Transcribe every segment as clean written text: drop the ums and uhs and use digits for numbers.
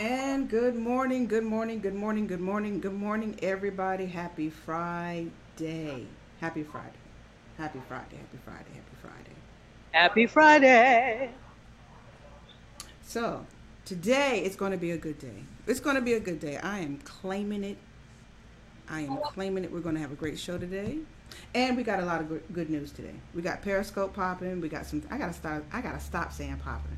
And good morning, good morning, good morning, good morning, good morning, everybody. Happy Friday. Happy Friday. Happy Friday. Happy Friday. Happy Friday. Happy Friday. So, today it's going to be a good day. It's going to be a good day. I am claiming it. I am claiming it. We're going to have a great show today. And we got a lot of good news today. We got Periscope popping. We got some. I gotta stop saying popping.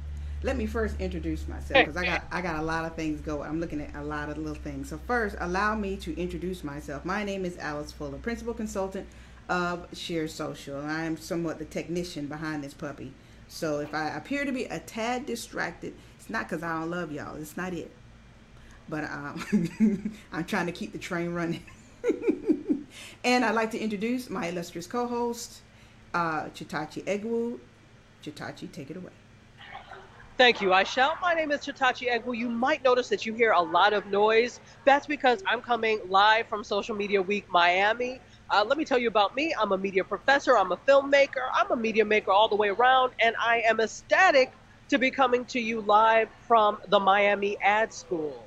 Let me first introduce myself because I got a lot of things going. I'm looking at a lot of little things. So first, allow me to introduce myself. My name is Alice Fuller, principal consultant of sheersocial. I am somewhat the technician behind this puppy. So if I appear to be a tad distracted, it's not because I don't love y'all. It's not it. But I'm trying to keep the train running. And I'd like to introduce my illustrious co-host, Chitachi Egwu. Chitachi, take it away. Thank you, Aishel. My name is Chitachi Egwu. You might notice that you hear a lot of noise. That's because I'm coming live from Social Media Week Miami. Let me tell you about me. I'm a media professor, I'm a filmmaker, I'm a media maker all the way around, and I am ecstatic to be coming to you live from the Miami Ad School.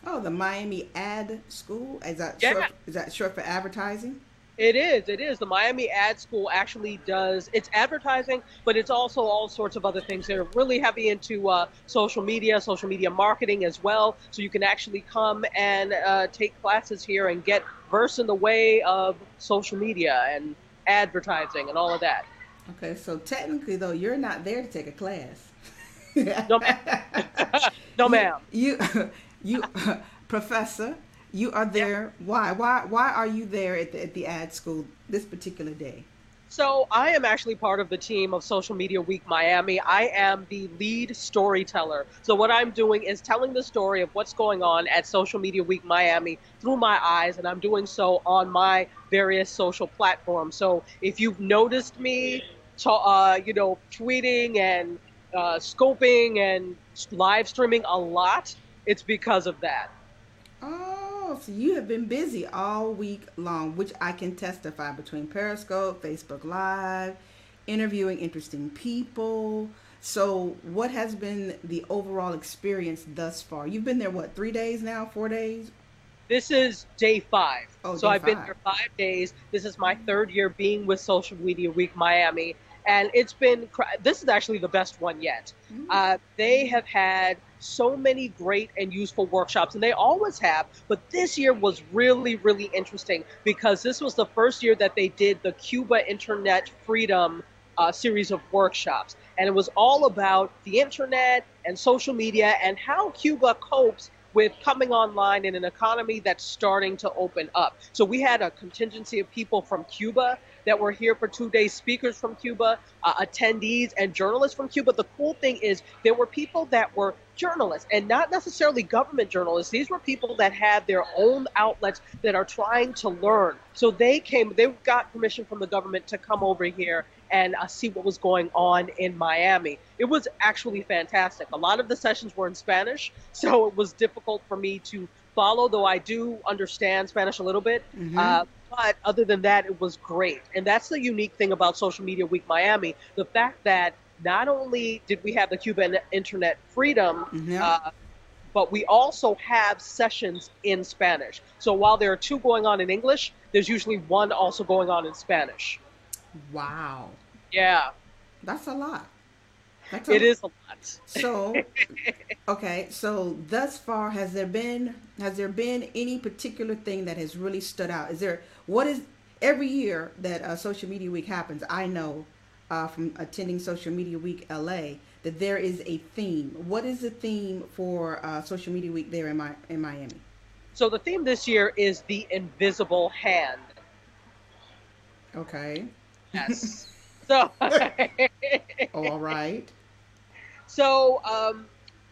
Oh, the Miami Ad School. Yeah. Is that short for advertising? It is. It is. The Miami Ad School actually does, it's advertising, but it's also all sorts of other things. They're really heavy into social media marketing as well. So you can actually come and take classes here and get versed in the way of social media and advertising and all of that. Okay, so technically though, you're not there to take a class. No, ma'am. No, you ma'am. you you professor, you are Yeah. there. Why are you there at the ad school this particular day? So I am actually part of the team of Social Media Week Miami. I am the lead storyteller. So what I'm doing is telling the story of what's going on at Social Media Week Miami through my eyes, and I'm doing so on my various social platforms. So if you've noticed me, tweeting and scoping and live streaming a lot, it's because of that. Oh, so you have been busy all week long, which I can testify between Periscope, Facebook Live, interviewing interesting people. So, what has been the overall experience thus far? You've been there, what, 3 days now, 4 days? This is day 5. Oh, So day I've been five. there 5 days. This is my third year being with Social Media Week Miami. And it's been, this is actually the best one yet. They have had so many great and useful workshops, and they always have. But this year was really, really interesting because this was the first year that they did the Cuba Internet Freedom series of workshops. And it was all about the internet and social media and how Cuba copes with coming online in an economy that's starting to open up. So we had a contingency of people from Cuba that were here for 2 days, speakers from Cuba, attendees, and journalists from Cuba. The cool thing is there were people that were journalists and not necessarily government journalists. These were people that had their own outlets that are trying to learn. So they got permission from the government to come over here and see what was going on in Miami. It was actually fantastic. A lot of the sessions were in Spanish, so it was difficult for me to follow, though I do understand Spanish a little bit. Mm-hmm. But other than that, it was great. And that's the unique thing about Social Media Week Miami, the fact that not only did we have the Cuban Internet Freedom, Yep. uh, but we also have sessions in Spanish. So while there are two going on in English, there's usually one also going on in Spanish. Wow. Yeah, That's a lot. That's it a is a lot. so okay. So thus far, has there been any particular thing that has really stood out? Is there what is every year that Social Media Week happens? I know from attending Social Media Week LA that there is a theme. What is the theme for Social Media Week there in Miami? So the theme this year is the invisible hand. Okay. Yes. So, All right. so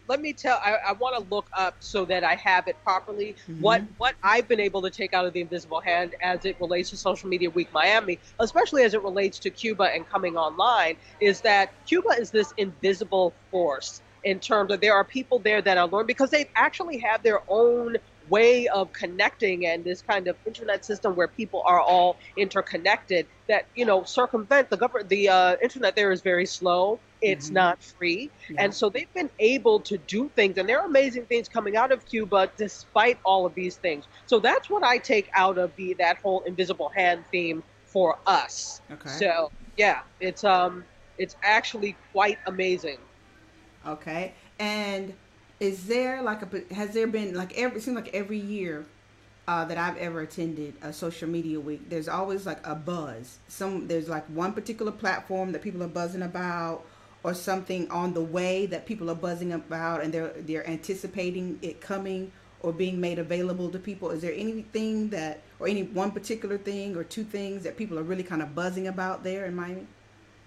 let me tell. I want to look up so that I have it properly. What Mm-hmm. what I've been able to take out of the invisible hand as it relates to Social Media Week Miami, especially as it relates to Cuba and coming online, is that Cuba is this invisible force in terms of there are people there that are learning because they actually have their own way of connecting and this kind of internet system where people are all interconnected that circumvent the internet there is very slow, it's Mm-hmm. not free. Yeah. And so they've been able to do things, and there are amazing things coming out of Cuba despite all of these things. So that's what I take out of the that whole invisible hand theme for us. Okay. So yeah, it's actually quite amazing. Okay. And is there like has there been like every it seems like every year that I've ever attended a social media week, there's always like a buzz. There's like one particular platform that people are buzzing about, or something on the way that people are buzzing about, and they're anticipating it coming or being made available to people. Is there anything that, or any one particular thing or two things that people are really kind of buzzing about there in Miami?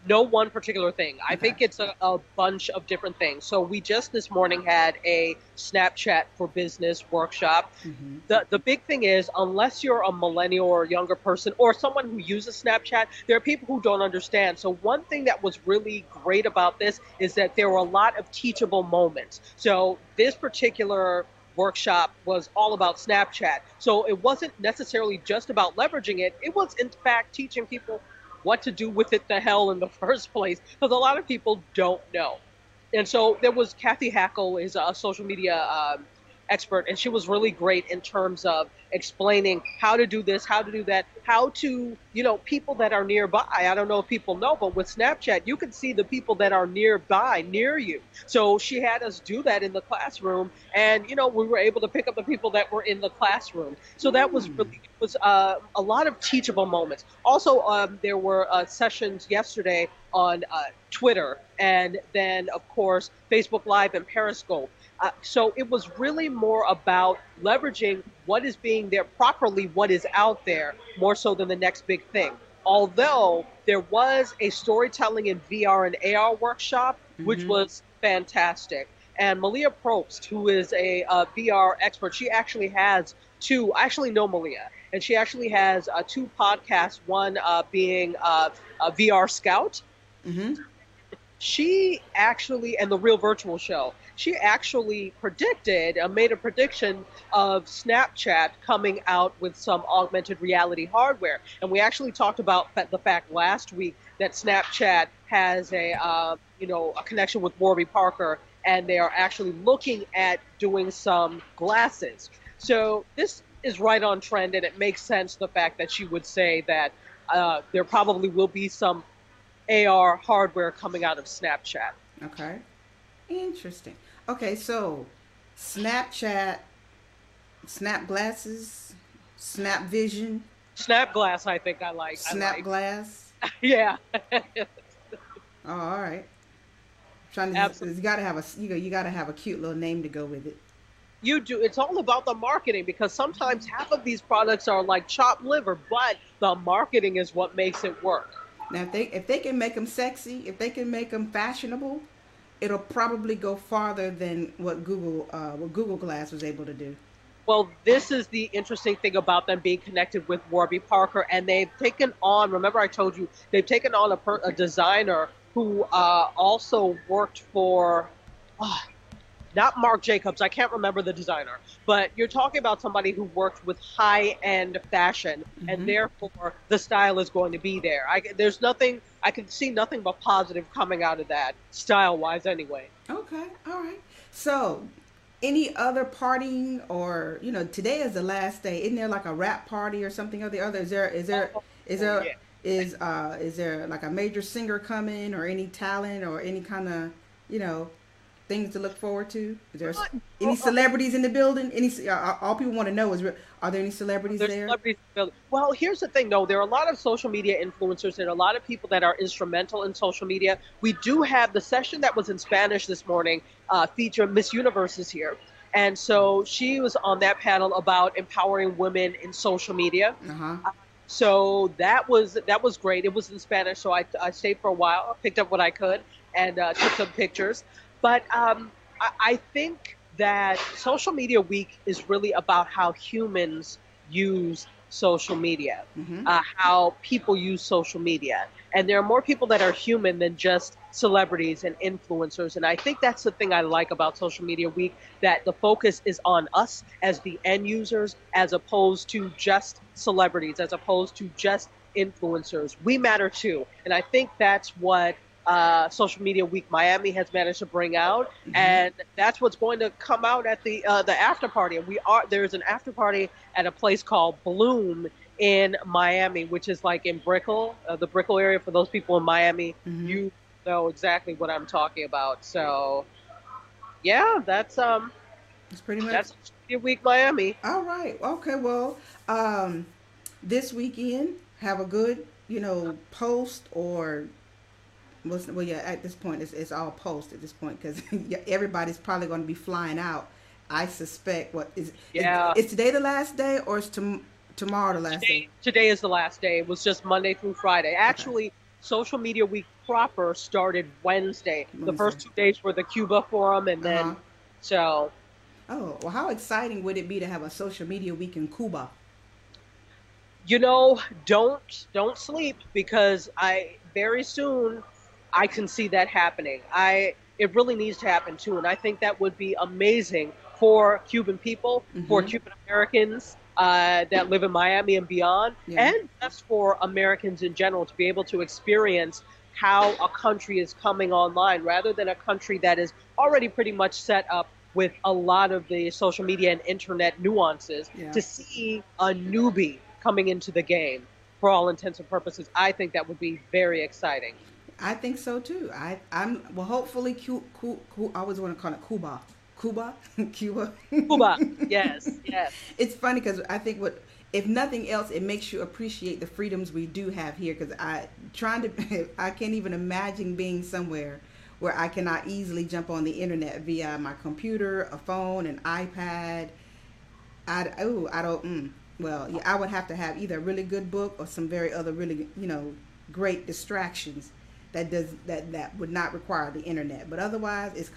No one particular thing. I Okay. think it's a bunch of different things. So we just this morning had a Snapchat for business workshop. Mm-hmm. The big thing is, unless you're a millennial or a younger person or someone who uses Snapchat, there are people who don't understand. So one thing that was really great about this is that there were a lot of teachable moments. So this particular workshop was all about Snapchat. So it wasn't necessarily just about leveraging it. It was in fact teaching people what to do with it the hell in the first place, because a lot of people don't know. And so there was Kathy Hackle is a social media expert, and she was really great in terms of explaining how to do this, how to do that, how to, people that are nearby. I don't know if people know, but with Snapchat, you can see the people that are nearby, near you. So she had us do that in the classroom, and we were able to pick up the people that were in the classroom. So that was Mm. really, it was a lot of teachable moments. Also, there were sessions yesterday on Twitter, and then of course Facebook Live and Periscope. So it was really more about leveraging what is being there properly, what is out there, more so than the next big thing. Although there was a storytelling in VR and AR workshop, which Mm-hmm. was fantastic. And Malia Probst, who is a VR expert, she actually has two. I actually know Malia, and she actually has two podcasts. One being a VR Scout. Mm-hmm. She actually, and the Real Virtual Show, she actually predicted, made a prediction of Snapchat coming out with some augmented reality hardware. And we actually talked about the fact last week that Snapchat has a connection with Warby Parker, and they are actually looking at doing some glasses. So this is right on trend, and it makes sense the fact that she would say that there probably will be some AR hardware coming out of Snapchat. Okay. Interesting. Okay, so Snapchat, Snap glasses, Snap vision, Snap Glass, I think I like. I Snap like. glass. Yeah, Oh, all right. Trying to, absolutely. you gotta have you gotta have a cute little name to go with it. You do. It's all about the marketing, because sometimes half of these products are like chopped liver, but the marketing is what makes it work. Now, if they can make them sexy, if they can make them fashionable, it'll probably go farther than what Google Glass was able to do. Well, this is the interesting thing about them being connected with Warby Parker, and they've taken on. Remember, I told you they've taken on a designer who also worked for. ah, Not Marc Jacobs. I can't remember the designer, but you're talking about somebody who worked with high-end fashion, and Mm-hmm. therefore the style is going to be there. There's nothing. I can see nothing but positive coming out of that, style-wise, anyway. Okay, all right. So, any other partying, or today is the last day. Isn't there like a rap party or something or the other? Is Oh there yeah. is there like a major singer coming, or any talent, or any kind of you know things to look forward to? Is there any celebrities in the building? All people want to know is, are there any celebrities There's there? celebrities. Well, here's the thing, though. There are a lot of social media influencers. There are a lot of people that are instrumental in social media. We do have the session that was in Spanish this morning. Feature Miss Universe is here, and so she was on that panel about empowering women in social media. Uh huh. So that was great. It was in Spanish, so I stayed for a while, picked up what I could, and took some pictures. But I think that Social Media Week is really about how humans use social media, Mm-hmm. how people use social media. And there are more people that are human than just celebrities and influencers. And I think that's the thing I like about Social Media Week, that the focus is on us as the end users, as opposed to just celebrities, as opposed to just influencers. We matter too. And I think that's what Social Media Week Miami has managed to bring out, Hmm. and that's what's going to come out at the after party. And there's an after party at a place called Bloom in Miami, which is like in Brickell, the Brickell area. For those people in Miami, Hmm. you know exactly what I'm talking about. So yeah, It's pretty much. that's Social Media Week Miami. All right. Okay. Well, um, this weekend, have a good, post or well, yeah. At this point, it's all post at this point because everybody's probably going to be flying out. I suspect. What Yeah, is today the last day or is tomorrow the last day? today is the last day. It was just Monday through Friday. Okay, Actually, Social Media Week proper started Wednesday. The Wednesday. first 2 days were the Cuba Forum, and Uh huh. then so Oh well, how exciting would it be to have a social media week in Cuba? you know, don't sleep because I very soon I can see that happening. I It really needs to happen too, and I think that would be amazing for Cuban people, for Mm-hmm. Cuban Americans that live in Miami and beyond, Yeah. and just for Americans in general to be able to experience how a country is coming online rather than a country that is already pretty much set up with a lot of the social media and internet nuances. Yeah. To see a newbie coming into the game for all intents and purposes, I think that would be very exciting. I think so too. I'm well. Hopefully, I always want to call it Cuba, Cuba, Cuba. Cuba, yes, yes. It's funny because I think if nothing else, it makes you appreciate the freedoms we do have here. Because I can't even imagine being somewhere where I cannot easily jump on the internet via my computer, a phone, an iPad. I don't. Well, yeah, I would have to have either a really good book or some very other really great distractions that would not require the internet. But otherwise, it's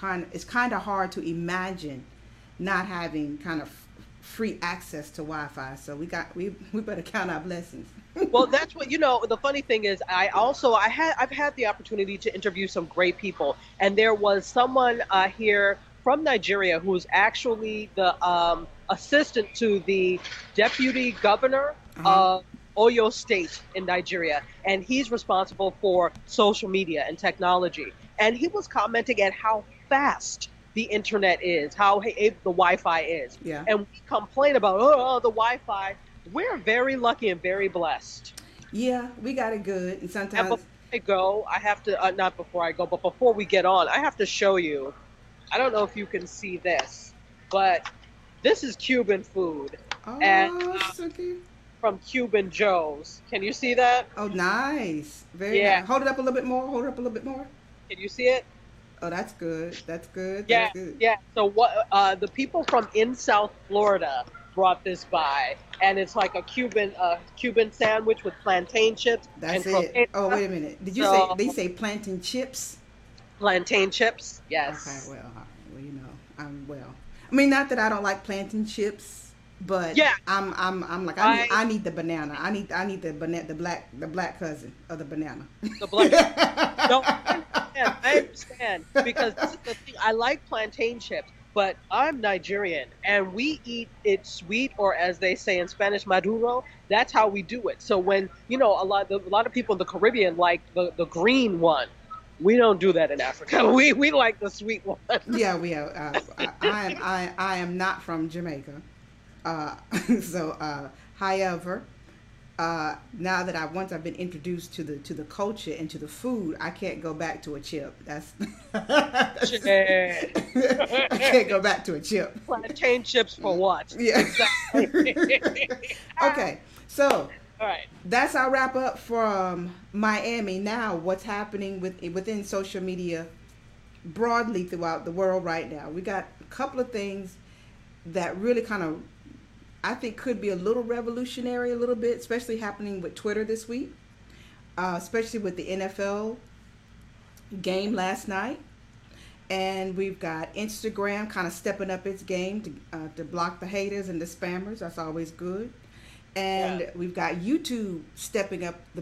kind of hard to imagine not having kind of free access to Wi-Fi. So we better count our blessings. Well, that's what the funny thing is, I've had the opportunity to interview some great people, and there was someone here from Nigeria who's actually the assistant to the deputy governor Uh huh. of Oyo State in Nigeria, and he's responsible for social media and technology. And he was commenting at how fast the internet is, how the Wi-Fi is, Yeah. and we complain about the Wi-Fi. We're very lucky and very blessed. Yeah, we got it good, and And before sometimes. I go, I have to, not before I go, but before we get on, I have to show you. I don't know if you can see this, but this is Cuban food. And Oh, so cute. from Cuban Joe's. Can you see that? Oh, nice. Very Yeah. nice. Hold it up a little bit more. Hold it up a little bit more. Can you see it? Oh, that's good. That's good. That's Yeah, good. yeah. So the people from in South Florida brought this by, and it's like a Cuban sandwich with plantain chips and That's it. Oh, croqueta. wait a minute. Did you say So they say plantain chips? plantain chips, Okay, yes. well, all right. Well, I'm well. I mean, not that I don't like plantain chips, but Yeah, I'm like I I need the banana. I need the black cousin of the banana. the black. No, I understand. I understand because this is the thing. I like plantain chips, but I'm Nigerian, and we eat it sweet, or as they say in Spanish, maduro. That's how we do it. So when a lot of people in the Caribbean like the green one, we don't do that in Africa. We like the sweet one. Yeah, we are. I am not from Jamaica, uh, so however, now that I've been introduced to the culture and to the food, I can't go back to a chip. That's, Shit. I can't go back to a chip. Plantain chips for what? Yeah. Exactly. Okay, so All right. that's our wrap up from Miami. Now, what's happening within social media broadly throughout the world right now? We got a couple of things that really kind of I think could be a little revolutionary, a little bit, especially happening with Twitter this week, especially with the NFL game last night. And we've got Instagram kind of stepping up its game to block the haters and the spammers. That's always good. Yeah. And we've got YouTube stepping up to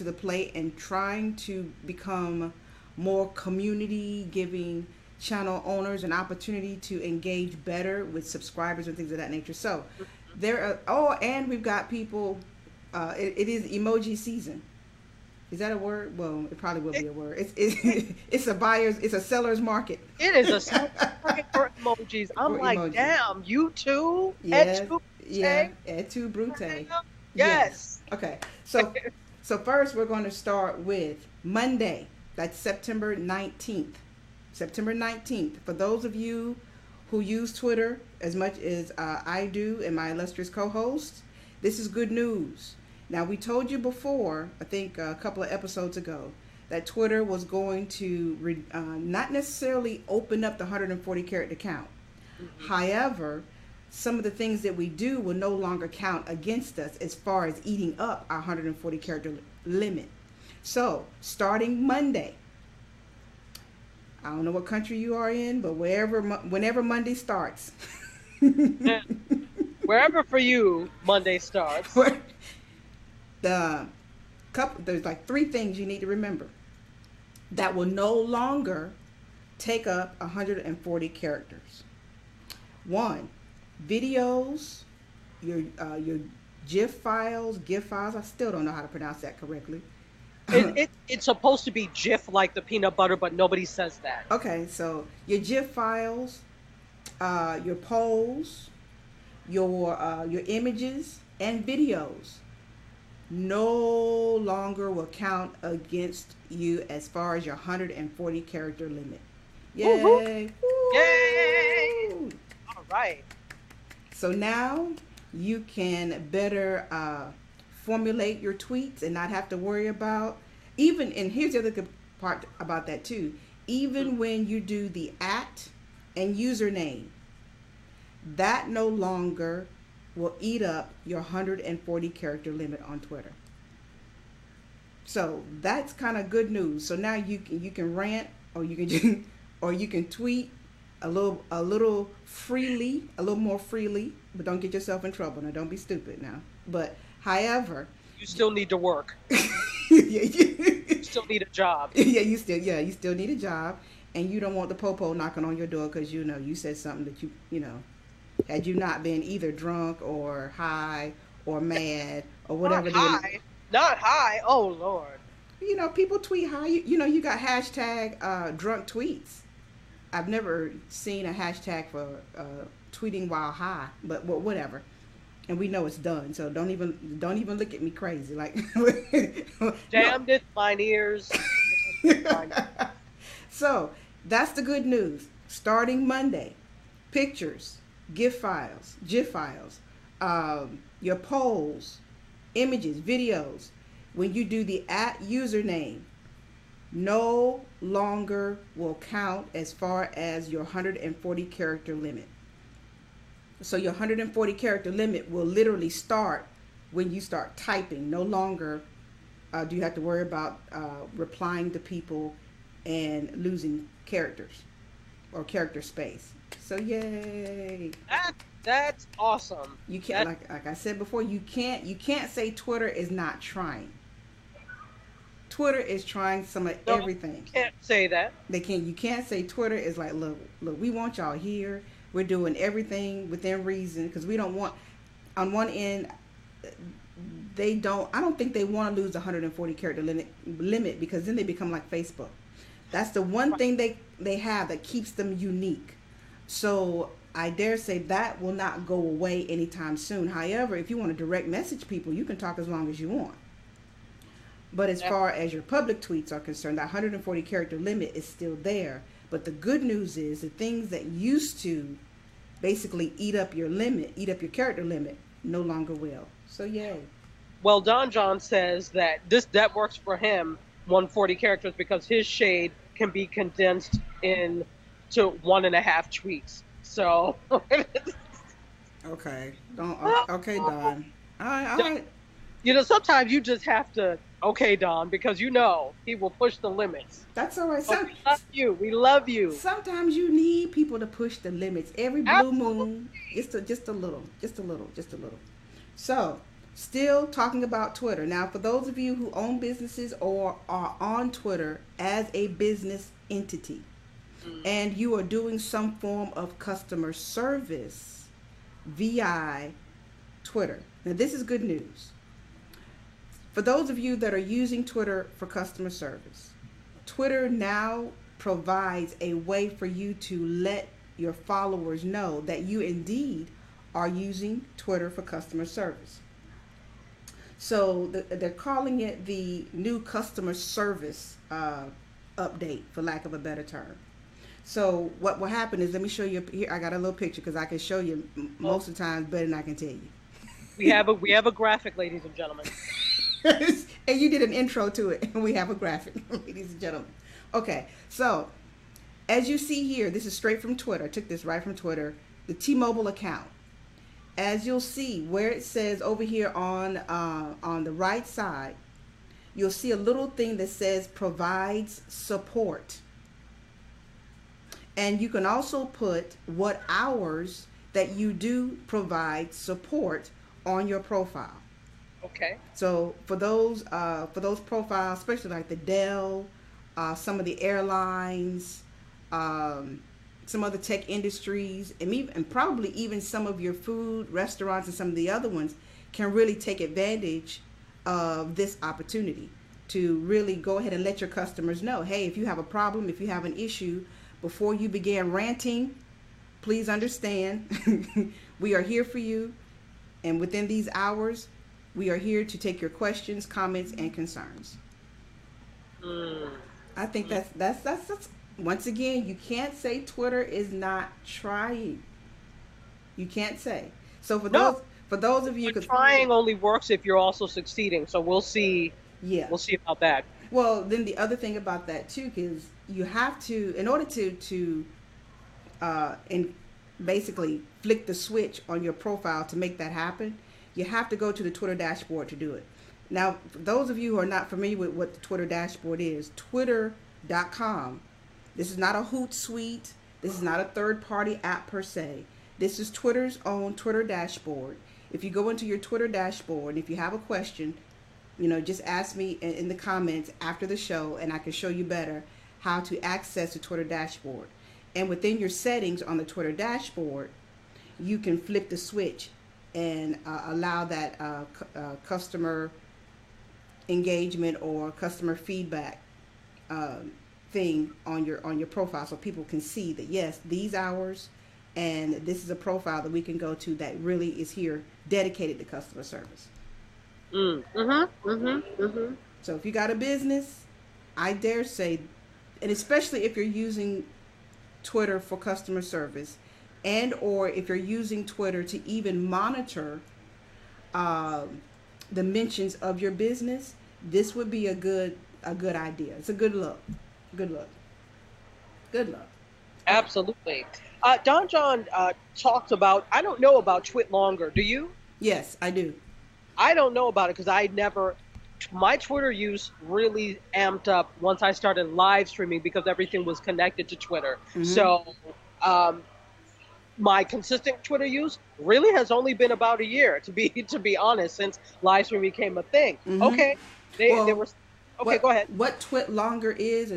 the plate and trying to become more community giving channel owners an opportunity to engage better with subscribers and things of that nature. So and we've got people, it is emoji season. Is that a word? Well, it probably will It, be a word. It's a seller's market it is a self market for emojis. I'm for like, emojis. damn, you too? Et Yes, tu, yeah, Tay? et tu brute. Yes. Yes. Okay. So first we're going to start with Monday. That's September 19th. September 19th. For those of you who use Twitter as much as I do and my illustrious co-host, this is good news. Now, we told you before, I think a couple of episodes ago, that Twitter was going to not necessarily open up the 140 character count. Mhm. However, some of the things that we do will no longer count against us as far as eating up our 140 character limit. So, starting Monday, I don't know what country you are in, but whenever Monday starts, Wherever for you Monday starts. the there's like three things you need to remember that will no longer take up 140 characters. One, videos, your GIF files. I still don't know how to pronounce that correctly. It's supposed to be Jif like the peanut butter, but nobody says that. Okay, so your GIF files, your polls, your images and videos no longer will count against you as far as your 140 character limit. Woohoo! Yay! Yay! Woo! All right. So now you can better formulate your tweets and not have to worry about even. And here's the other good part about that too. Even when you do the at and username, that no longer will eat up your 140 character limit on Twitter. So that's kind of good news. So now you can rant, or you can or you can tweet a little freely, a little more freely, but don't get yourself in trouble. Now don't be stupid now. But however, You still need to work. yeah, You still need a job. you still need a job, and you don't want the popo knocking on your door because you said something that had you not been either drunk or high or mad or Not whatever high. Not high. Oh Lord. people tweet high. You got hashtag drunk tweets. I've never seen a hashtag for tweeting while high, but well, whatever. And we know it's done, so don't even look at me crazy. Like, no. Damned if mine ears. Damned if mine. So that's the good news. Starting Monday, pictures, GIF files, your polls, images, videos. When you do the at username, no longer will count as far as your 140 character limit. So your 140 character limit will literally start when you start typing. No longer do you have to worry about replying to people and losing characters or character space. So yay! That's awesome. You can't, like I said before, you can't say Twitter is not trying. Twitter is trying some of No, everything. can't say that. You can't say Twitter is like, look, we want y'all here. We're doing everything within reason because we don't want. On one end, I don't think they want to lose the 140 character limit because then they become like Facebook. That's the one thing they have that keeps them unique. So I dare say that will not go away anytime soon. However, if you want to direct message people, you can talk as long as you want. But as far as your public tweets are concerned, that 140 character limit is still there. But the good news is the things that used to basically eat up your character limit, no longer will. So yay. Well, Don John says that that works for him, 140 characters, because his shade can be condensed in to 1.5 tweets. So Okay. Don't. Okay, Don. All right. All right. sometimes you just have to, okay, Don, because he will push the limits. That's all right. But we love you. We love you. Sometimes you need people to push the limits. Every blue moon, just a little. So, still talking about Twitter. Now, for those of you who own businesses or are on Twitter as a business entity, and you are doing some form of customer service via Twitter. Now, this is good news. For those of you that are using Twitter for customer service, Twitter now provides a way for you to let your followers know that you indeed are using Twitter for customer service. So they're calling it the new customer service update, for lack of a better term. So what will happen is, let me show you here. I got a little picture because I can show you Oh, most of the times better than I can tell you. we have a graphic, ladies and gentlemen. And you did an intro to it, and we have a graphic, ladies and gentlemen. Okay, so as you see here, this is straight from Twitter. I took this right from Twitter, the T-Mobile account. As you'll see where it says over here on the right side, you'll see a little thing that says provides support. And you can also put what hours that you do provide support on your profile. Okay. So for those profiles, especially like the Dell, some of the airlines, some other tech industries, and probably even some of your food restaurants and some of the other ones can really take advantage of this opportunity to really go ahead and let your customers know, hey, if you have a problem, if you have an issue, before you begin ranting, please understand we are here for you, and within these hours, we are here to take your questions, comments, and concerns. Mm. I think that's once again, you can't say Twitter is not trying. You can't say. So No, for those of you, but cause trying only works if you're also succeeding. So we'll see. yeah. We'll see about that. Well, then the other thing about that too is you have to, in order to and basically flick the switch on your profile to make that happen, you have to go to the Twitter dashboard to do it. Now, for those of you who are not familiar with what the Twitter dashboard is, twitter.com. This is not a Hootsuite. This is not a third-party app per se. This is Twitter's own Twitter dashboard. If you go into your Twitter dashboard, if you have a question, just ask me in the comments after the show, and I can show you better how to access the Twitter dashboard. And within your settings on the Twitter dashboard, you can flip the switch and allow that customer engagement or customer feedback thing on your profile, so people can see that yes, these hours, and this is a profile that we can go to that really is here dedicated to customer service. So if you got a business, I dare say, and especially if you're using Twitter for customer service, and or if you're using Twitter to even monitor the mentions of your business, this would be a good idea. It's a good look. Good look. Good luck. Okay. Absolutely. Don John talked about. I don't know about Twit longer. Do you? Yes, I do. I don't know about it because I never. My Twitter use really amped up once I started live streaming because everything was connected to Twitter. Mm-hmm. So um, my consistent Twitter use really has only been about a year, to be honest, since live streaming became a thing. Mm-hmm. Okay, they Well, were okay. Go ahead. what Twit longer is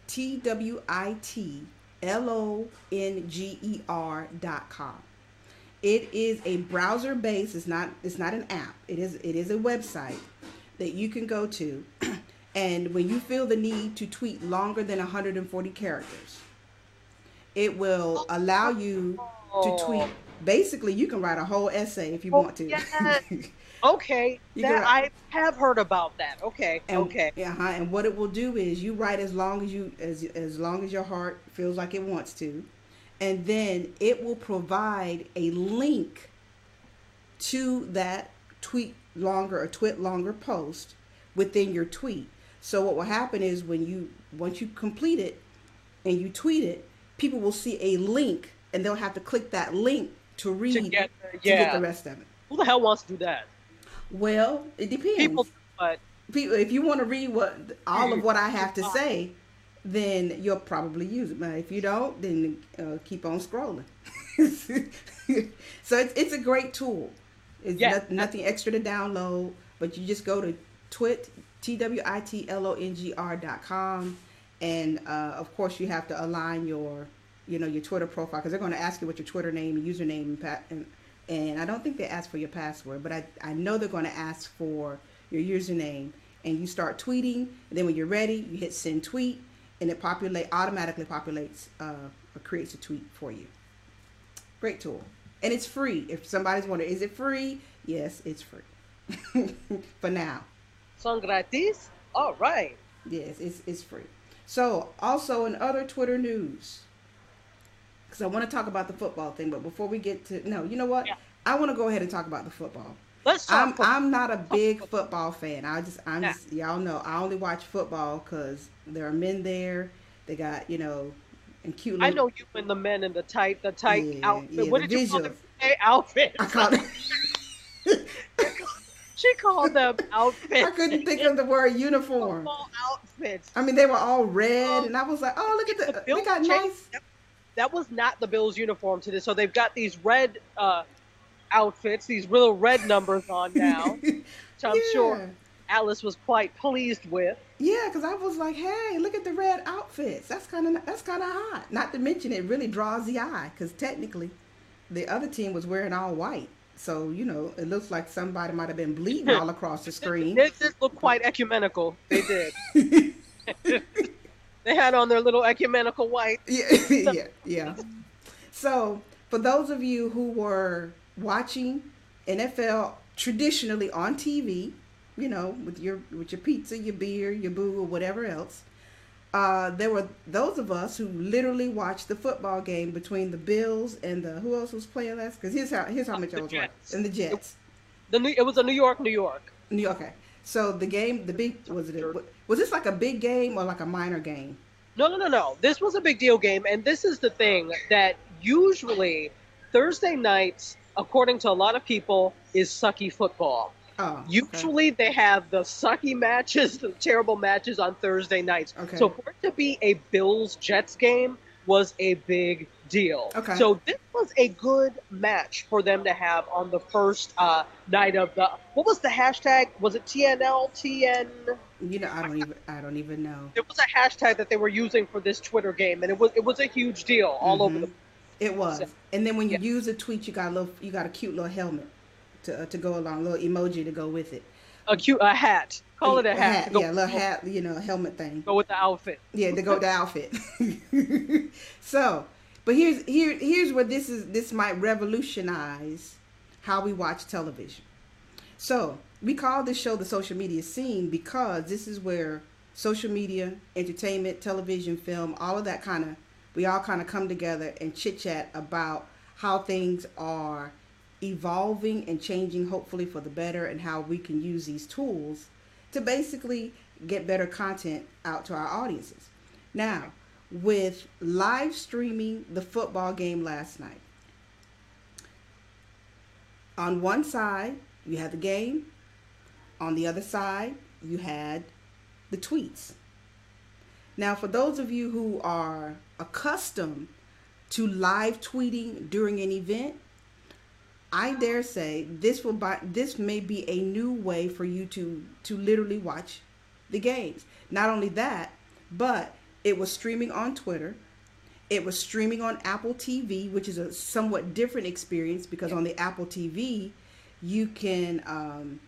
TWITLONGER.com. It is a browser based. It's not an app. It is a website that you can go to, and when you feel the need to tweet longer than 140 characters, it will allow you to tweet. Oh, Basically, you can write a whole essay if you want to. yeah. Okay, You can that write, I have heard about that. Okay, and okay. and what it will do is you write as long as as long as your heart feels like it wants to, and then it will provide a link to that tweet longer post within your tweet. So what will happen is once you complete it and you tweet it, people will see a link and they'll have to click that link to To read get to get the yeah. rest of it. Who the hell wants to do that? Well, it People, depends. do, but People, if you want to read all of what I have to say, then you'll probably use it. But if you don't, then keep on scrolling. So it's a great tool. It's yeah, nothing extra to download, but you just go to TWITLONGER.com, and of course you have to align your your Twitter profile, because they're going to ask you what your Twitter name and username and I don't think they ask for your password, but I know they're going to ask for your username, and you start tweeting. And then when you're ready, you hit send tweet, and it automatically populates or creates a tweet for you. Great tool, and it's free. If somebody's wondering, is it free? Yes, it's free for now. Son gratis? All right. Yes, it's free. So also in other Twitter news, because I want to talk about the football thing, but before we get to no, you know what? Yeah. I want to go ahead and talk about the football. Let's I'm talk I'm not a big football. football fan. I'm Yeah. just y'all know I only watch football because there are men there. They got and cute I little know you and the men in the tight yeah outfit. yeah What the did you call them? visuals. Hey, outfits. I call it. She called them I outfits. couldn't think of the word uniform. Football outfits. I mean, they were all red, Um, and I was like, oh, look the at they Bills got changed. nice. That was not the Bills uniform today. So they've got these red outfits, these little red numbers on now, which I'm sure Yeah. Alice was quite pleased with. Yeah, because I was like, hey, look at the red outfits. That's kind of hot. Not to mention it really draws the eye because technically the other team was wearing all white. So, it looks like somebody might have been bleeding all across the screen. They did look quite ecumenical. They did. They had on their little ecumenical white. Yeah, yeah, yeah. So, for those of you who were watching NFL traditionally on TV, with your pizza, your beer, your boo, or whatever else, there were those of us who literally watched the football game between the Bills and the who else was playing last? Because here's how much I The was right. Jets. And the Jets. It was a New York, New York. Okay. So the game, was this like a big game or like a minor game? No, no, no, no. This was a big deal game, and this is the thing that usually Thursday nights, according to a lot of people, is sucky football. Oh, okay. Usually they have the sucky matches, the terrible matches on Thursday nights. Okay. So for it to be a Bills Jets game was a big deal. Okay. So this was a good match for them to have on the first night of the. What was the hashtag? Was it TNL? TN? I don't even know. It was a hashtag that they were using for this Twitter game, and it was a huge deal all over the. It was. So, And then when you yeah, use a tweet, you got a cute little helmet to go along, little emoji to go with it. a hat. Call it a hat to Yeah, a little hat, helmet thing. go with the outfit. Yeah, to go with the outfit. So, but here's where this might revolutionize how we watch television. So we call this show the social media scene because this is where social media, entertainment, television, film, all of that we all kind of come together and chit chat about how things are evolving and changing, hopefully for the better, and how we can use these tools to basically get better content out to our audiences. Now, with live streaming the football game last night, on one side you had the game, on the other side you had the tweets. Now, for those of you who are accustomed to live tweeting during an event, I dare say this may be a new way for you to literally watch the games. Not only that, but it was streaming on Twitter. It was streaming on Apple TV, which is a somewhat different experience because on the Apple TV, you can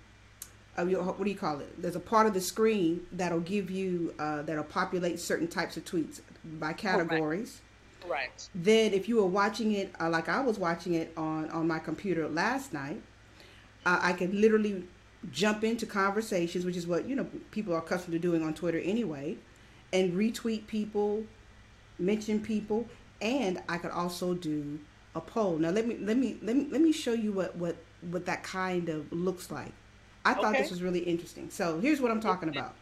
what do you call it? There's a part of the screen that'll give you that'll populate certain types of tweets by categories. Right. Then if you were watching it like I was watching it on my computer last night, I could literally jump into conversations, which is what people are accustomed to doing on Twitter anyway, and retweet people, mention people, and I could also do a poll. Now let me show you what that kind of looks like. I thought Okay. this was really interesting. So here's what I'm talking about.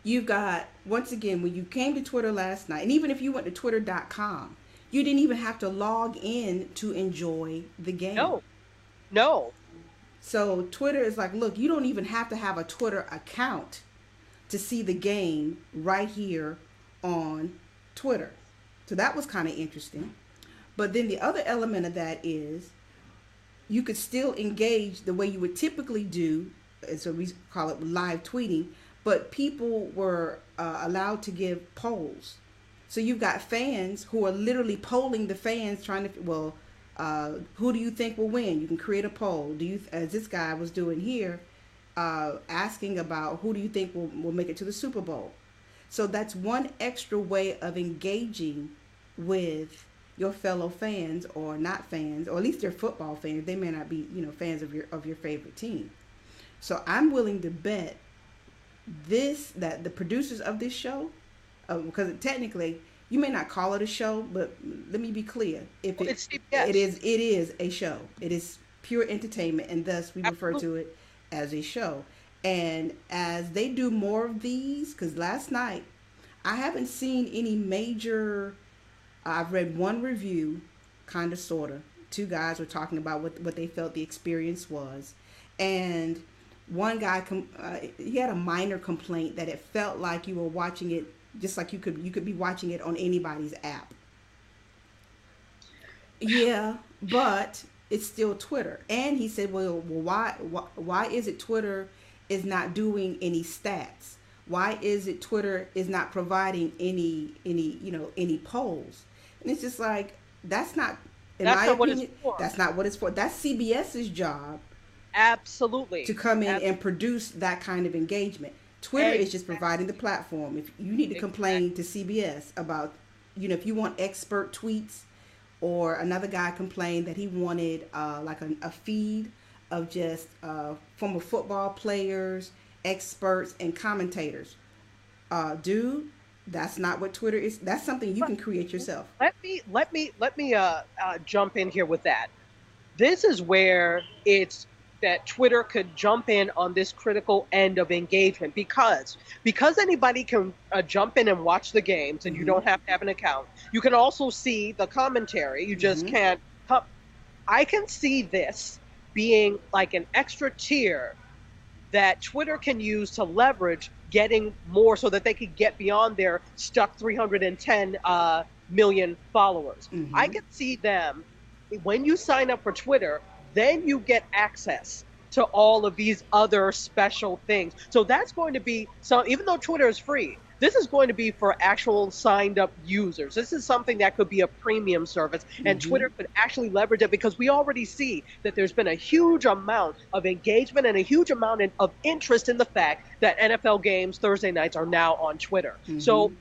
You've got, once again, when you came to Twitter last night, and even if you went to twitter.com, you didn't even have to log in to enjoy the game. No. No. So Twitter is like, look, you don't even have to have a Twitter account to see the game right here on Twitter. So that was kind of interesting. But then the other element of that is you could still engage the way you would typically do, so we call it live tweeting, but people were allowed to give polls. So you've got fans who are literally polling the fans, trying to, who do you think will win? You can create a poll. As this guy was doing here, asking about who do you think will make it to the Super Bowl. So that's one extra way of engaging with your fellow fans or not fans, or at least they're football fans. They may not be, fans of your favorite team. So I'm willing to bet that the producers of this show, because technically you may not call it a show, but let me be clear: if Well, it it's CBS. it is a show. It is pure entertainment, and thus we refer Absolutely. to it as a show. And as they do more of these, because last night I haven't seen any major. I've read one review, kind of, sort of. Two guys were talking about what they felt the experience was, and one guy he had a minor complaint that it felt like you were watching it just like you could be watching it on anybody's app. Yeah, but it's still Twitter. And he said, well, why is it Twitter is not doing any stats? Why is it Twitter is not providing any polls? And it's just like, that's not, in That's my not what it's opinion, for. that's not what it's for. That's CBS's job Absolutely. to come in and produce that kind of engagement. Twitter is just providing the platform. If you need to complain to CBS about, if you want expert tweets, or another guy complained that he wanted like a feed of just former football players, experts, and commentators. Dude, that's not what Twitter is. That's something you can create yourself. Let me jump in here with that. This is where it's that Twitter could jump in on this critical end of engagement, because anybody can jump in and watch the games, and you don't have to have an account. You can also see the commentary. You just can't. I can see this being like an extra tier that Twitter can use to leverage getting more, so that they could get beyond their stuck 310 million followers. I can see them, when you sign up for Twitter, then you get access to all of these other special things. So that's going to be, so even though Twitter is free, this is going to be for actual signed up users. This is something that could be a premium service, and Twitter could actually leverage it, because we already see that there's been a huge amount of engagement and a huge amount of interest in the fact that NFL games Thursday nights are now on Twitter. So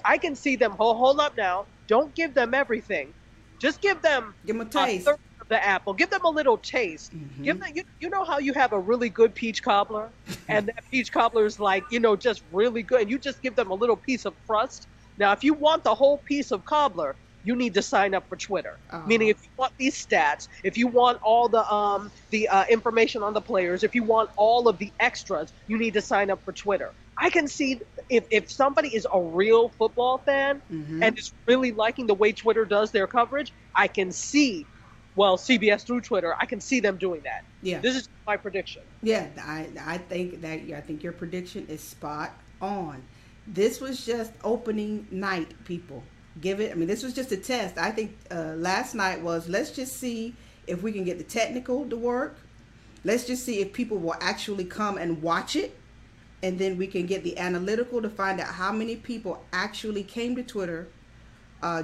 I can see them, hold up now, don't give them everything. Just give them a taste. Third of the apple. Give them a little taste. Give them, you know how you have a really good peach cobbler, and that peach cobbler is like, just really good, and you just give them a little piece of crust. Now, if you want the whole piece of cobbler, you need to sign up for Twitter. Meaning, if you want these stats, if you want all the information on the players, if you want all of the extras, you need to sign up for Twitter. I can see if somebody is a real football fan and is really liking the way Twitter does their coverage, I can see, well, CBS through Twitter, I can see them doing that. Yeah. This is my prediction. Yeah, I think your prediction is spot on. This was just opening night, people. This was just a test. I think last night was, let's just see if we can get the technical to work. Let's just see if people will actually come and watch it. And then we can get the analytical to find out how many people actually came to Twitter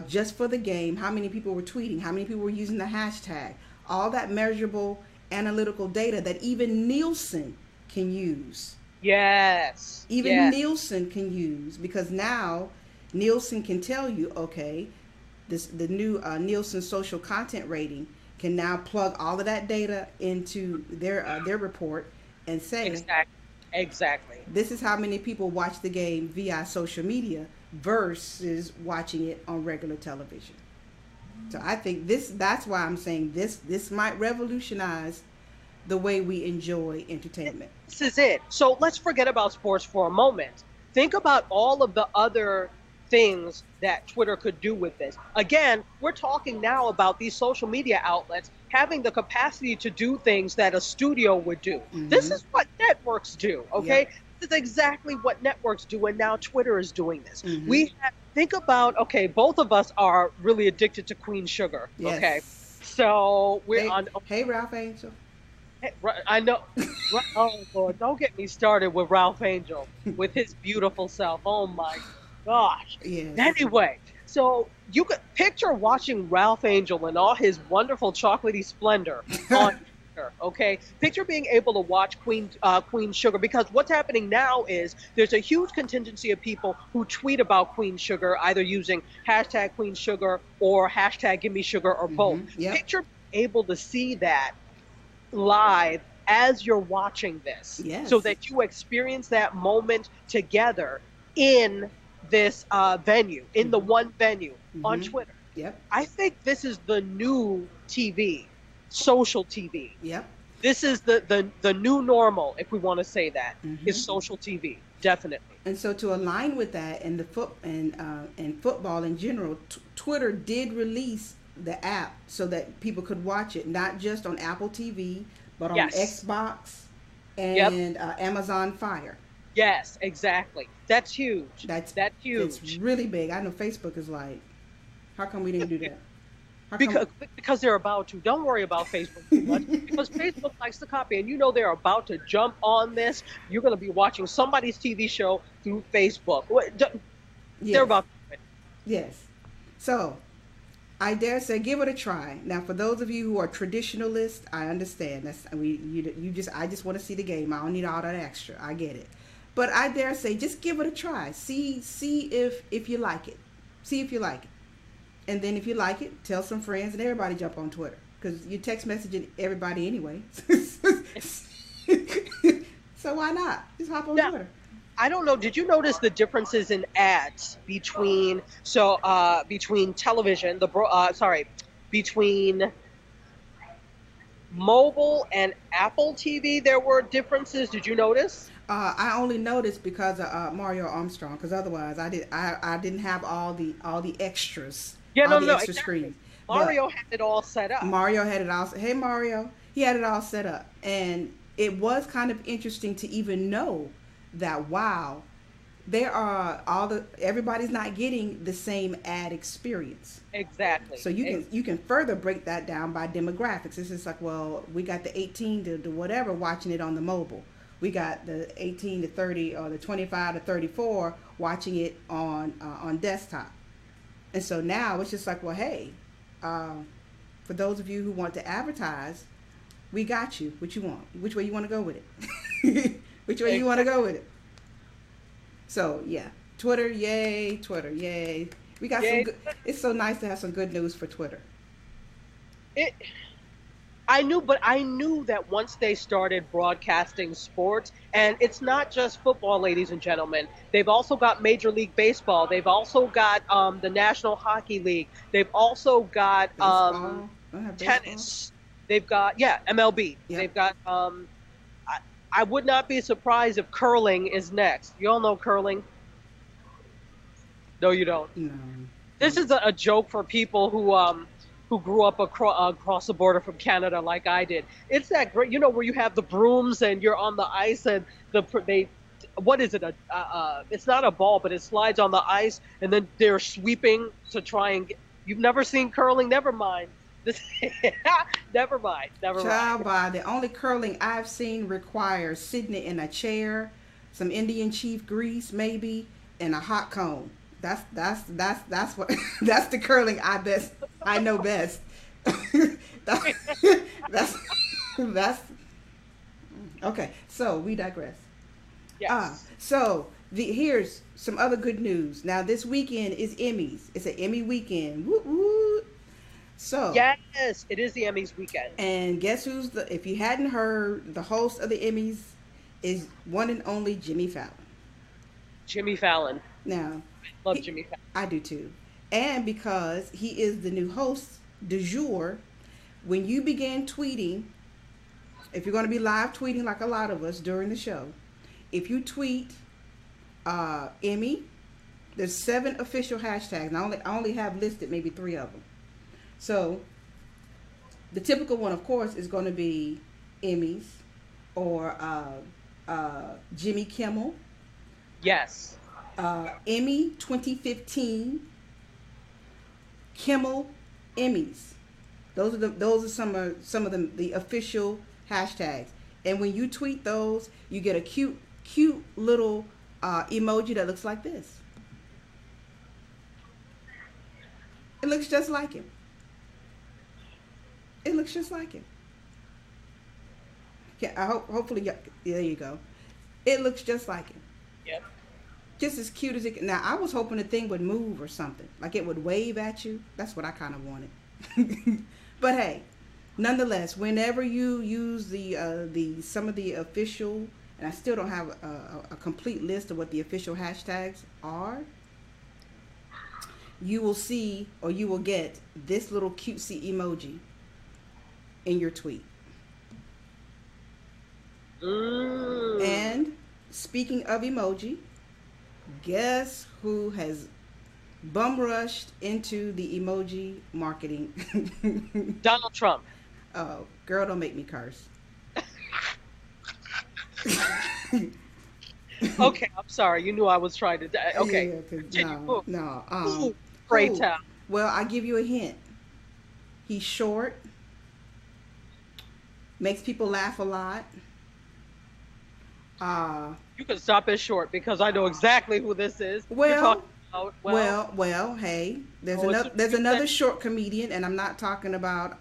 just for the game, how many people were tweeting, how many people were using the hashtag, all that measurable analytical data that even Nielsen can use. Yes. Even Nielsen can use, because now Nielsen can tell you, okay, the new Nielsen social content rating can now plug all of that data into their report and say, Exactly. this is how many people watch the game via social media versus watching it on regular television. So I think that's why I'm saying this might revolutionize the way we enjoy entertainment. This is it. So let's forget about sports for a moment. Think about all of the other things that Twitter could do with this. Again, we're talking now about these social media outlets having the capacity to do things that a studio would do. This is what networks do, okay? Yep. This is exactly what networks do, and now Twitter is doing this. Think about, okay, both of us are really addicted to Queen Sugar, okay? So we're on... Hey, Ralph Angel. I know. Oh, Lord, don't get me started with Ralph Angel, with his beautiful self. Oh, my gosh. Yes. Anyway, so you could picture watching Ralph Angel in all his wonderful chocolatey splendor on Sugar. Okay, picture being able to watch Queen Sugar, because what's happening now is there's a huge contingency of people who tweet about Queen Sugar, either using hashtag Queen Sugar or hashtag Give Me Sugar or both. Yep. Picture being able to see that live as you're watching this, so Yes. that you experience that moment together in this venue, in the one venue on Twitter. Yep. I think this is the new TV, social TV. Yep. This is the new normal, if we want to say that, is social TV, definitely. And so to align with that, and the and football in general, Twitter did release the app so that people could watch it, not just on Apple TV, but on Yes. Xbox Yep. and Amazon Fire. Yes, exactly. That's huge. That's That's it's huge. really big. I know Facebook is like, how come we didn't do that? How come? Because they're about to. Don't worry about Facebook too much, because Facebook likes to copy, and you know they're about to jump on this. You're going to be watching somebody's TV show through Facebook. They're Yes. about to do it. Yes. So I dare say, give it a try. Now, for those of you who are traditionalists, I understand. I just want to see the game. I don't need all that extra. I get it. But I dare say, just give it a try. See if you like it. See if you like it. And then if you like it, tell some friends, and everybody jump on Twitter, because you text messaging everybody anyway. So why not? Just hop on Now, Twitter. I don't know. Did you notice the differences in ads between television, between mobile and Apple TV? There were differences. Did you notice? I only noticed because of Mario Armstrong, because otherwise I didn't have all the extras, Yeah, all no, the no, extra exactly. screens. But Mario had it all set up. Mario had it all. Hey Mario, he had it all set up, and it was kind of interesting to even know that, wow, there are everybody's not getting the same ad experience. Exactly. So you can further break that down by demographics. It's just like, well, we got the 18 to whatever watching it on the mobile. We got the 18 to 30 or the 25 to 34 watching it on desktop. And so now it's just like, well, hey, for those of you who want to advertise, we got you. What you want? Which way you want to go with it? Which way you want to go with it? So yeah, Twitter, yay! Twitter, yay! We got some Yay. good. It's so nice to have some good news for Twitter. It, but I knew that once they started broadcasting sports, and it's not just football, ladies and gentlemen. They've also got Major League Baseball. They've also got the National Hockey League. They've also got Baseball. Don't have baseball. tennis. They've got, yeah, MLB. Yep. They've got I would not be surprised if curling is next. You all know curling? No, you don't. No. This is a joke for people who grew up across the border from Canada like I did. It's that great, where you have the brooms and you're on the ice, and what is it? It's not a ball, but it slides on the ice, and then they're sweeping to try and get. You've never seen curling? Never mind. This, never mind. Never Child, mind. by the only curling I've seen requires sitting in a chair, some Indian chief grease maybe, and a hot cone. That's what that's the curling I know best. that's that's okay. So we digress. Yes. So here's some other good news. Now this weekend is Emmys. It's an Emmy weekend. Woo woo. So Yes, it is the Emmys weekend. and guess if you hadn't heard, the host of the Emmys is one and only Jimmy Fallon. Jimmy Fallon. Now, Love Jimmy Fallon. I do too. And because he is the new host du jour, when you begin tweeting, if you're going to be live tweeting like a lot of us during the show, if you tweet Emmy, there's 7 official hashtags. And I only have listed maybe 3 of them. So the typical one, of course, is going to be Emmys or Jimmy Kimmel, Yes. Emmy 2015, Kimmel Emmys. Those are some of the official hashtags. And when you tweet those, you get a cute little emoji that looks like this. It looks just like him. It looks just like him. Yeah, hopefully, there you go. It looks just like him. Yep. Just as cute as it can. Now, I was hoping the thing would move or something. Like it would wave at you. That's what I kind of wanted. But hey, nonetheless, whenever you use the some of the official, and I still don't have a complete list of what the official hashtags are, you will see or you will get this little cutesy emoji in your tweet. Mm. And speaking of emoji, guess who has bum rushed into the emoji marketing? Donald Trump. Oh, girl, don't make me curse. Okay, I'm sorry. You knew I was trying to. Okay, Yeah, cause continue. no, Who? no. Who? Pray Who? tell. Well, I give you a hint. He's short, makes people laugh a lot. Uh, You can stop it short because I know exactly who this is. You're talking well, about. Well, well. Hey, oh, it's there's you said. another short comedian, and I'm not talking about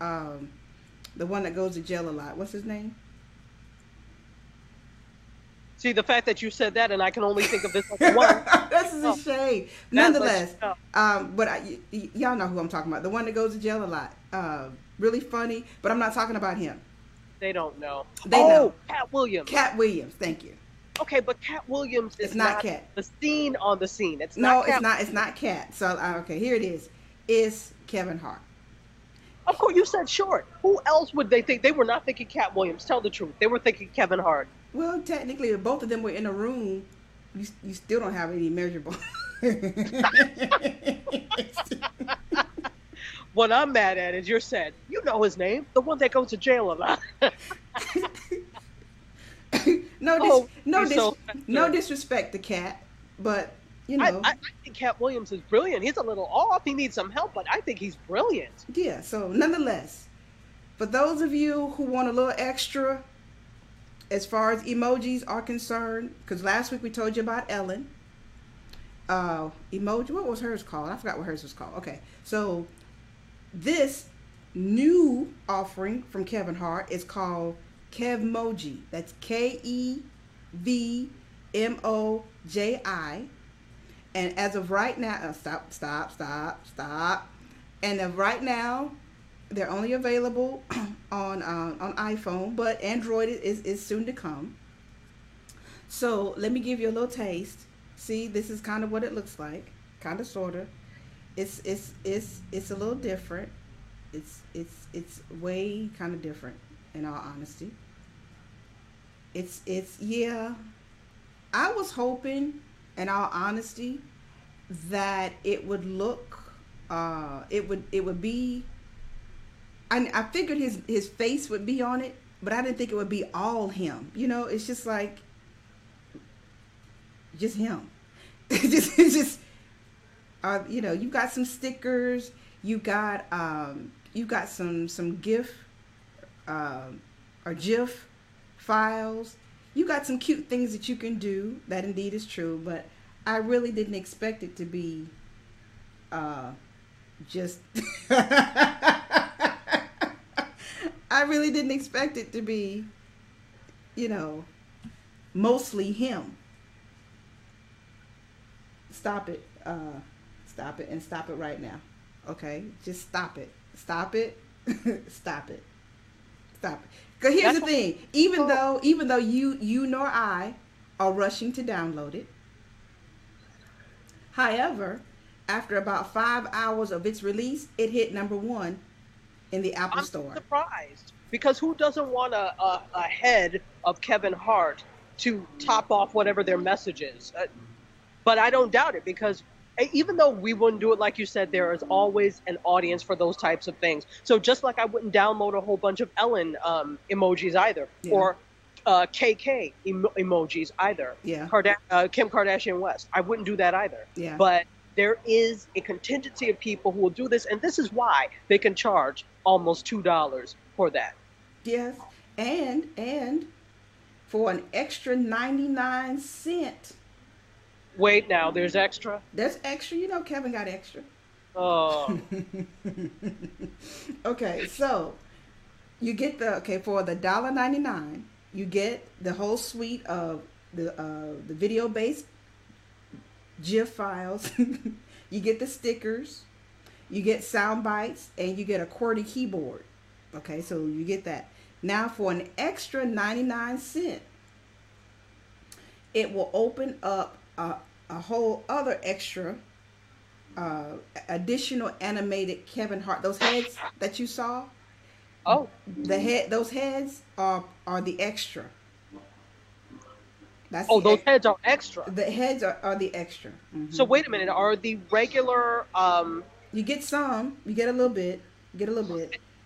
the one that goes to jail a lot. What's his name? See the fact that you said that, and I can only think of this as one. This is a Oh, shame. that lets you Nonetheless, know. but y'all know who I'm talking about. The one that goes to jail a lot. Really funny, but I'm not talking about him. They don't know. They know. Oh, Cat Williams. Cat Williams. Thank you. Okay, but Cat Williams It's is not not Cat. the scene on the scene. It's No, not it's Cat. not. It's not Cat. So okay, here it is. It's Kevin Hart. Of course, you said short. Who else would they think? They were not thinking Cat Williams. Tell the truth. They were thinking Kevin Hart. Well, technically, if both of them were in a room, you still don't have any measurable. What I'm mad at is you're saying, you know his name, the one that goes to jail a lot. no, Oh, no, he's so no censored. disrespect to Cat, but you I, know, I, I think Cat Williams is brilliant. He's a little off. He needs some help, but I think he's brilliant. yeah. So, nonetheless, for those of you who want a little extra as far as emojis are concerned, because last week we told you about Ellen. Emoji. What was hers called? I forgot what hers was called. Okay, so this new offering from Kevin Hart is called Kevmoji. That's KEVMOJI. And as of right now, stop. And of right now, they're only available on iPhone, but Android is soon to come. So let me give you a little taste. See, this is kind of what it looks like, kind of, sorta. It's a little different. It's way kind of different, in all honesty. It's yeah. I was hoping, in all honesty, that it would look, it would be. I figured his face would be on it, but I didn't think it would be all him. You know, it's just like just him. It's just you know, you've got some stickers, you got some GIF or GIF files. You got some cute things that you can do. That indeed is true, but I really didn't expect it to be just. I really didn't expect it to be, you know, mostly him. Stop it. Stop it and stop it right now. Okay? Just stop it. Stop it. Stop it. Stop it. Because here's That's the what, thing. Even though you nor I are rushing to download it, however, after about 5 hours of its release, it hit number one in the Apple I'm Store. surprised because who doesn't want a head of Kevin Hart to top off whatever their message is? But I don't doubt it because even though we wouldn't do it like you said, there is always an audience for those types of things. So just like I wouldn't download a whole bunch of Ellen emojis either, Yeah. or KK emojis either, Yeah. Kim Kardashian West. I wouldn't do that either. Yeah. But there is a contingency of people who will do this, and this is why they can charge almost $2 for that. Yes. And for an extra 99 cents. Wait, now there's extra. That's extra. You know Kevin got extra. Oh, Okay, so you get the okay for the $1.99. you get the whole suite of the video based GIF files. You get the stickers, you get sound bites, and you get a QWERTY keyboard. Okay, so you get that. Now for an extra 99 cents, it will open up a whole other extra additional animated Kevin Hart. Those heads that you saw, Oh, those heads are the extra. That's oh, those heads are extra. the heads are the extra. So wait a minute, are the regular You get some, you get a little bit,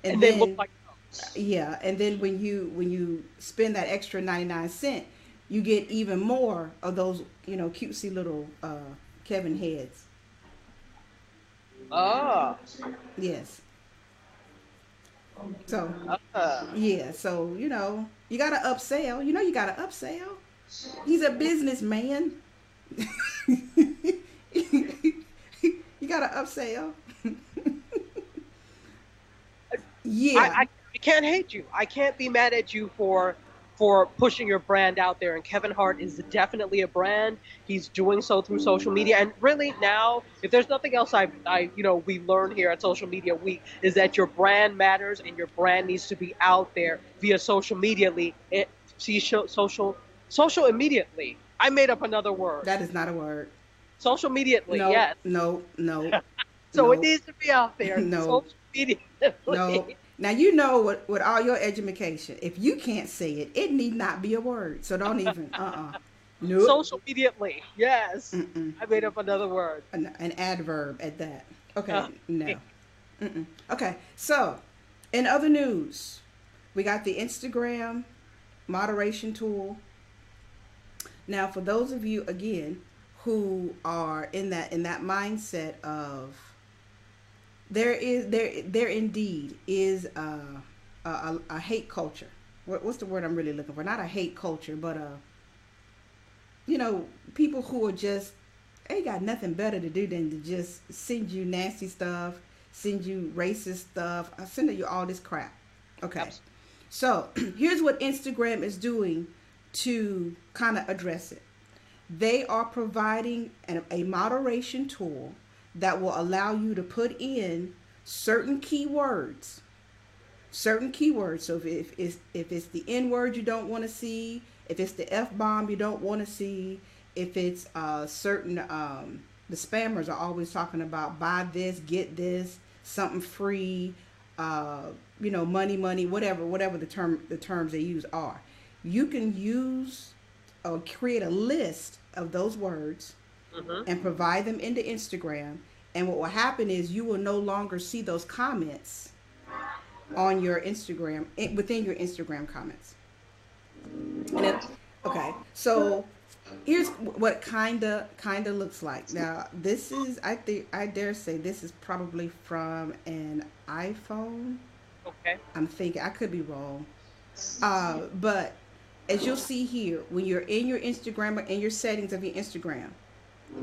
and and they look then like those? yeah, and then when you spend that extra 99 cents, you get even more of those cutesy little Kevin heads. Ah, Yes. So ah. yeah, so you gotta upsell. You gotta upsell. He's a businessman. You gotta upsell. Yeah, I can't hate you. I can't be mad at you for pushing your brand out there. And Kevin Hart is definitely a brand. He's doing so through social media. And really now, if there's nothing else we learn here at Social Media Week is that your brand matters and your brand needs to be out there via social media. Social immediately. I made up another word. that is not a word. Social mediately, No, yes. no, no, So it no, needs to be out there. no, Social mediately. no. Now you know with all your education, if you can't say it, it need not be a word. So don't even. Nope. Social mediately. Yes. Mm-mm. I made up another word. An adverb at that. Okay. Uh, No. Mm-mm. Okay. So, in other news, we got the Instagram moderation tool. Now, for those of you again who are in that mindset of there indeed is a hate culture. What's the word I'm really looking for? Not a hate culture, but people who are just ain't got nothing better to do than to just send you nasty stuff, send you racist stuff, send you all this crap. Okay. Absolutely. So here's what Instagram is doing to kind of address it. They are providing a moderation tool that will allow you to put in certain keywords. So if it's the N word you don't want to see, if it's the F bomb you don't want to see, if it's certain the spammers are always talking about buy this, get this, something free, money, whatever the terms they use are. You can use or create a list of those words and provide them into Instagram. And what will happen is you will no longer see those comments on your Instagram, within your Instagram comments. And then, okay, so here's what kinda looks like. Now, this is, I dare say this is probably from an iPhone. Okay. I'm thinking, I could be wrong. But as you'll see here, when you're in your Instagram or in your settings of your Instagram,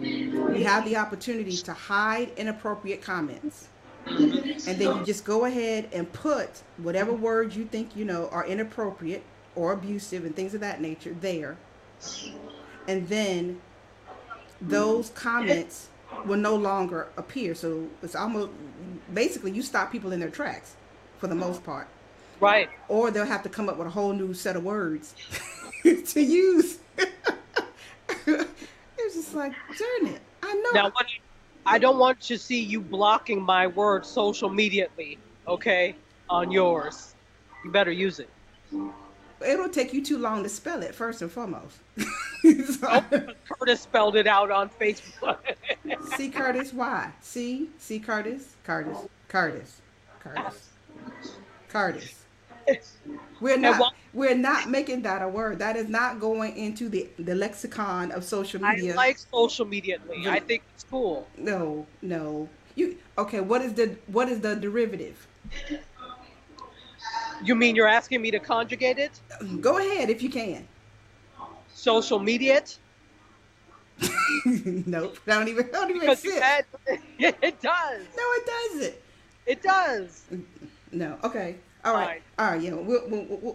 you have the opportunity to hide inappropriate comments. And then you just go ahead and put whatever words you think are inappropriate or abusive and things of that nature there. And then those comments will no longer appear. So it's almost basically you stop people in their tracks for the most part. Right. Or they'll have to come up with a whole new set of words to use. It's just like, darn it. I know. Now, I don't want to see you blocking my word social mediately, okay, on yours. You better use it. It'll take you too long to spell it, first and foremost. Oh, Curtis spelled it out on Facebook. See, Curtis, why? See, Curtis, Curtis. We're not making that a word. That is not going into the lexicon of social media. I like social mediately. I think it's cool. No. Okay, what is the derivative? You mean you're asking me to conjugate it? Go ahead if you can. Social mediate? Nope. Don't even Because sit. it does. No, it doesn't. It does. No. Okay. All right. fine. All right.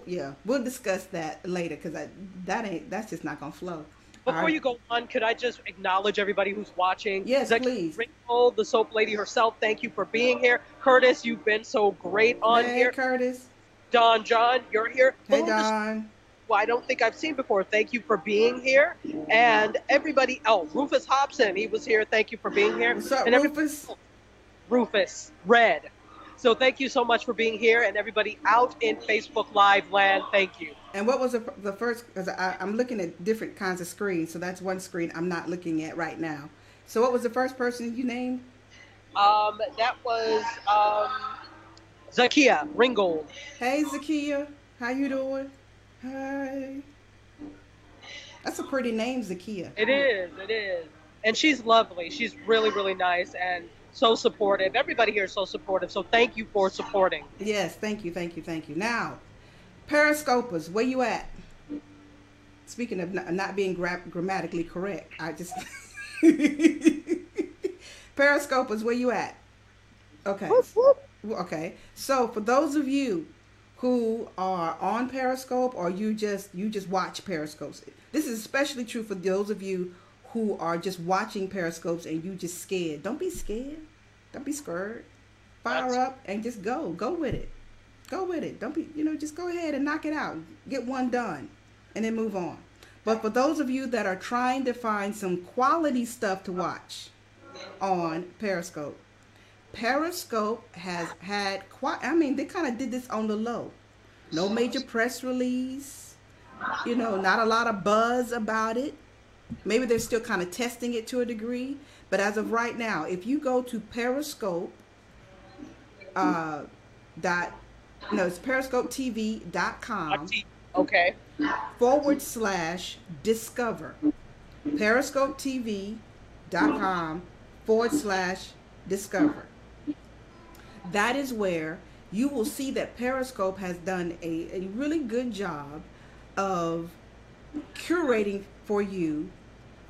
Yeah. We'll discuss that later because that's just not gonna flow. All Before right. you go on, could I just acknowledge everybody who's watching? Yes, Zakia please. Ringgold, the soap lady herself, thank you for being here. Curtis, you've been so great on Hey, here. Curtis. Don John, you're here. Hey, Belinda, Don. who I don't think I've seen before, thank you for being here. And everybody else, Rufus Hobson, he was here. Thank you for being here. What's up, And everybody Rufus? else, Rufus, Red. So thank you so much for being here. And everybody out in Facebook Live land, thank you. And what was the first? Because I'm looking at different kinds of screens, so that's one screen I'm not looking at right now. So what was the first person you named? That was Zakia Ringgold. Hey, Zakia. How you doing? Hi. That's a pretty name, Zakia. It is, it is. And she's lovely. She's really, really nice and so supportive. Everybody here is so supportive. So thank you for supporting. Yes, thank you, thank you, thank you. Now, Periscopers, where you at? Speaking of not being grammatically correct, I just Periscopers, where you at? Okay, Whoop, whoop. okay. So for those of you who are on Periscope or you just watch Periscopes, this is especially true for those of you who are just watching Periscopes and you just scared. Don't be scared. Don't be scared. Fire up and just go with it. Go with it. Don't be, just go ahead and knock it out. Get one done and then move on. But for those of you that are trying to find some quality stuff to watch on Periscope, Periscope has had they kind of did this on the low. No major press release, not a lot of buzz about it. Maybe they're still kind of testing it to a degree. But as of right now, if you go to Periscope, it's periscopetv.com Okay. /discover. periscopetv.com /discover. That is where you will see that Periscope has done a really good job of curating for you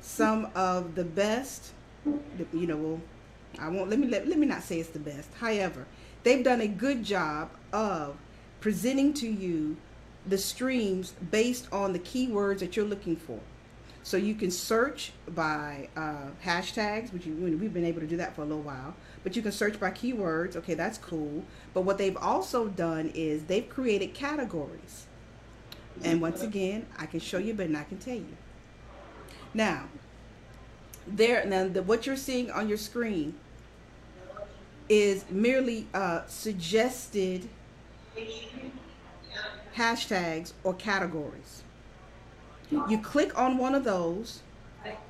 some of the best. I won't let me not say it's the best. However, they've done a good job of presenting to you the streams based on the keywords that you're looking for. So you can search by hashtags, which we've been able to do that for a little while. But you can search by keywords. Okay, that's cool. But what they've also done is they've created categories. And once again, I can show you, but I can tell you. Now, what you're seeing on your screen is merely suggested hashtags or categories. You click on one of those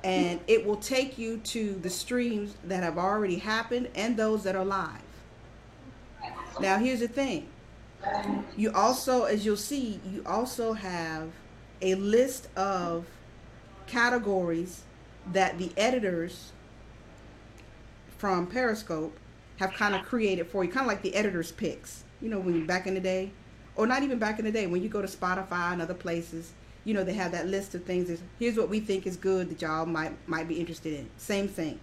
and it will take you to the streams that have already happened and those that are live. Now here's the thing. You also, as you'll see, you also have a list of categories that the editors from Periscope have kind of created for you, kind of like the editor's picks. When back in the day, or not even back in the day, when you go to Spotify and other places, they have that list of things. Here's what we think is good that y'all might be interested in. Same thing.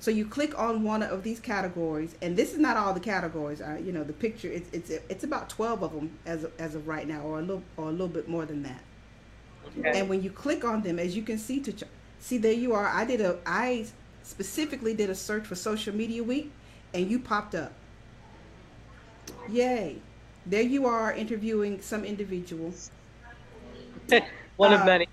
So you click on one of these categories, and this is not all the categories. The picture it's about 12 of them as of right now, or a little bit more than that. Okay. And when you click on them, as you can see, there you are. I specifically did a search for Social Media Week, and you popped up. Yay! There you are interviewing some individuals. One of many.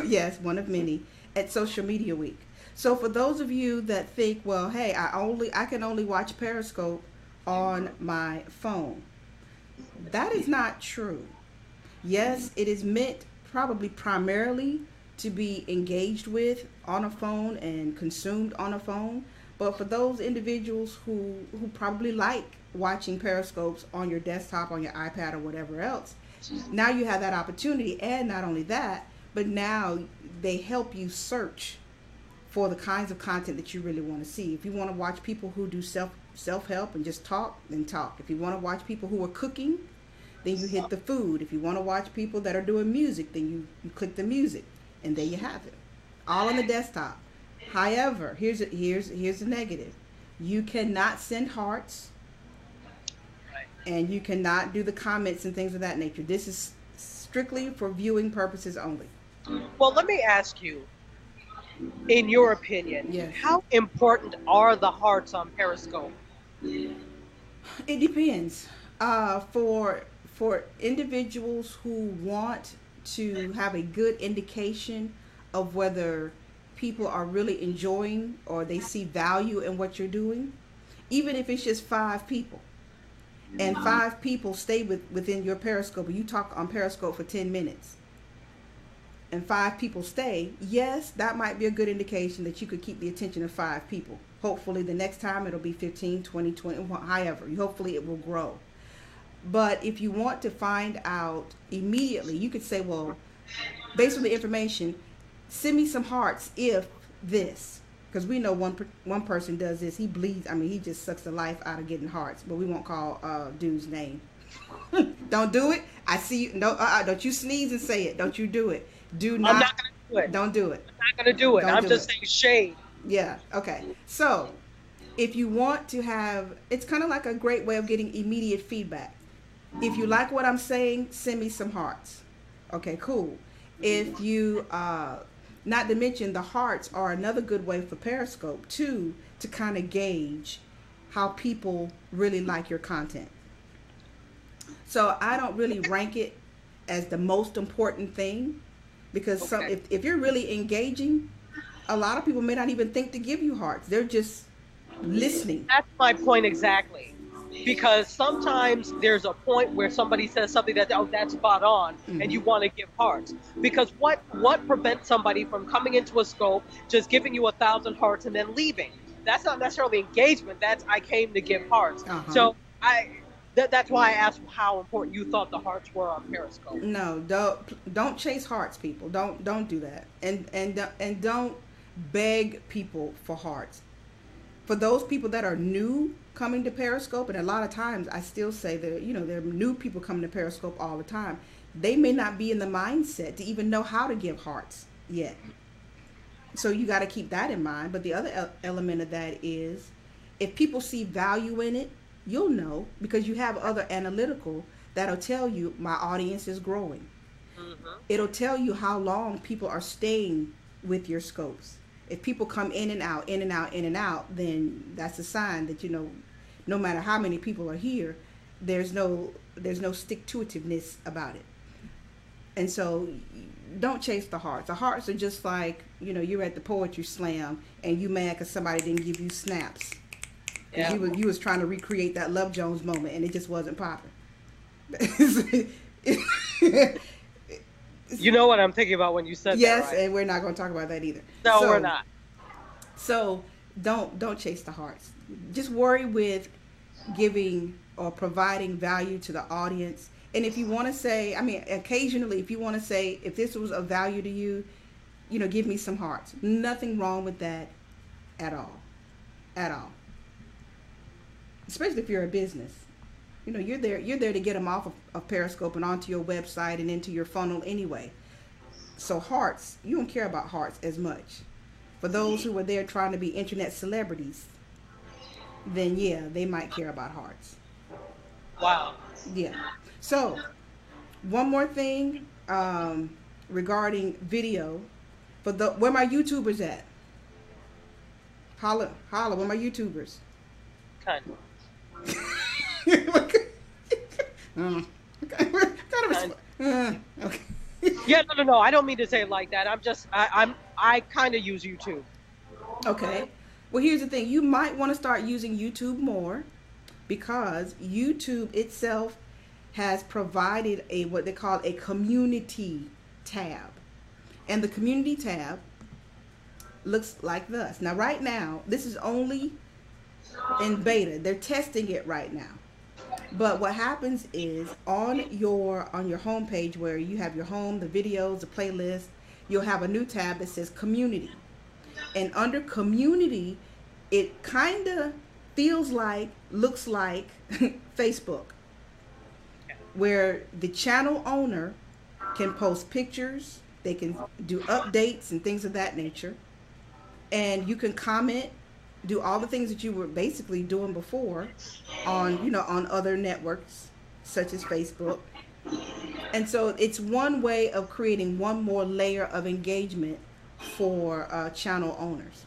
Yes, one of many at Social Media Week. So for those of you that think, well, hey, I can only watch Periscope on my phone. That is not true. Yes, it is meant probably primarily to be engaged with on a phone and consumed on a phone. But for those individuals who probably like watching Periscopes on your desktop, on your iPad, or whatever else, now you have that opportunity. And not only that, but now they help you search for the kinds of content that you really want to see. If you want to watch people who do self-help and just talk, then talk. If you want to watch people who are cooking, then you hit the food. If you want to watch people that are doing music, then you click the music, and there you have it, all on the desktop. However, here's the negative. You cannot send hearts. and you cannot do the comments and things of that nature. This is strictly for viewing purposes only. Well, let me ask you, in your opinion, Yes. how important are the hearts on Periscope? It depends. For individuals who want to have a good indication of whether people are really enjoying or they see value in what you're doing, even if it's just 5 people, and 5 people stay within your Periscope, and you talk on Periscope for 10 minutes, and 5 people stay, yes, that might be a good indication that you could keep the attention of 5 people. Hopefully the next time it'll be 15, 20, 20, however, hopefully it will grow. But if you want to find out immediately, you could say, well, based on the information, send me some hearts if this. Because we know one person does this. He bleeds. I mean, he just sucks the life out of getting hearts. But we won't call dude's name. Don't do it. I see you. No, don't you sneeze and say it. Don't you do it. Do not. I'm not going to do it. Don't do it. I'm not going to do it. Don't I'm do just it. saying shade. Yeah. Okay. So, if you want to have, it's kind of like a great way of getting immediate feedback. If you like what I'm saying, send me some hearts. Okay, cool. If you, not to mention the hearts are another good way for Periscope too, to kind of gauge how people really like your content. So I don't really rank it as the most important thing, because if you're really engaging, a lot of people may not even think to give you hearts. They're just listening. That's my point exactly. Because sometimes there's a point where somebody says something that, oh, that's spot on, and you want to give hearts. Because what prevents somebody from coming into a scope, just giving you 1,000 hearts and then leaving? That's not necessarily engagement. That's, I came to give hearts. So that's why I asked how important you thought the hearts were on Periscope. No, don't chase hearts, people. Don't do that, and don't beg people for hearts. For those people that are new coming to Periscope, and a lot of times I still say that, there are new people coming to Periscope all the time. They may not be in the mindset to even know how to give hearts yet. So you got to keep that in mind. But the other element of that is, if people see value in it, you'll know, because you have other analytical that'll tell you my audience is growing. It'll tell you how long people are staying with your scopes. If people come in and out, in and out, in and out, then that's a sign that, no matter how many people are here, there's no stick-to-itiveness about it. And so don't chase the hearts. The hearts are just like, you're at the poetry slam and you mad because somebody didn't give you snaps. Yeah. You was trying to recreate that Love Jones moment and it just wasn't popping. You know what I'm thinking about when you said yes, that, right? And we're not going to talk about that either. No, we're not. So don't chase the hearts. Just worry with giving or providing value to the audience. And if you want to say, occasionally, if you want to say, if this was of value to you, give me some hearts. Nothing wrong with that at all. At all. Especially if you're a business. You're there to get them off of Periscope and onto your website and into your funnel anyway. So hearts, you don't care about hearts as much. For those who are there trying to be internet celebrities, then yeah, they might care about hearts. Wow. Yeah. So, one more thing regarding video. Where my YouTubers at? Holla, where my YouTubers? Kind of. Okay. Yeah, no. I don't mean to say it like that. I kind of use YouTube. Okay. Well, here's the thing. You might want to start using YouTube more, because YouTube itself has provided what they call a community tab. And the community tab looks like this. Now, right now, this is only in beta. They're testing it right now. But what happens is on your home page, where you have your home, the videos, the playlist, you'll have a new tab that says community. And under community, it kind of looks like Facebook, where the channel owner can post pictures, they can do updates and things of that nature, and you can comment do all the things that you were basically doing before on, you know, on other networks such as Facebook. And so it's one way of creating one more layer of engagement for channel owners,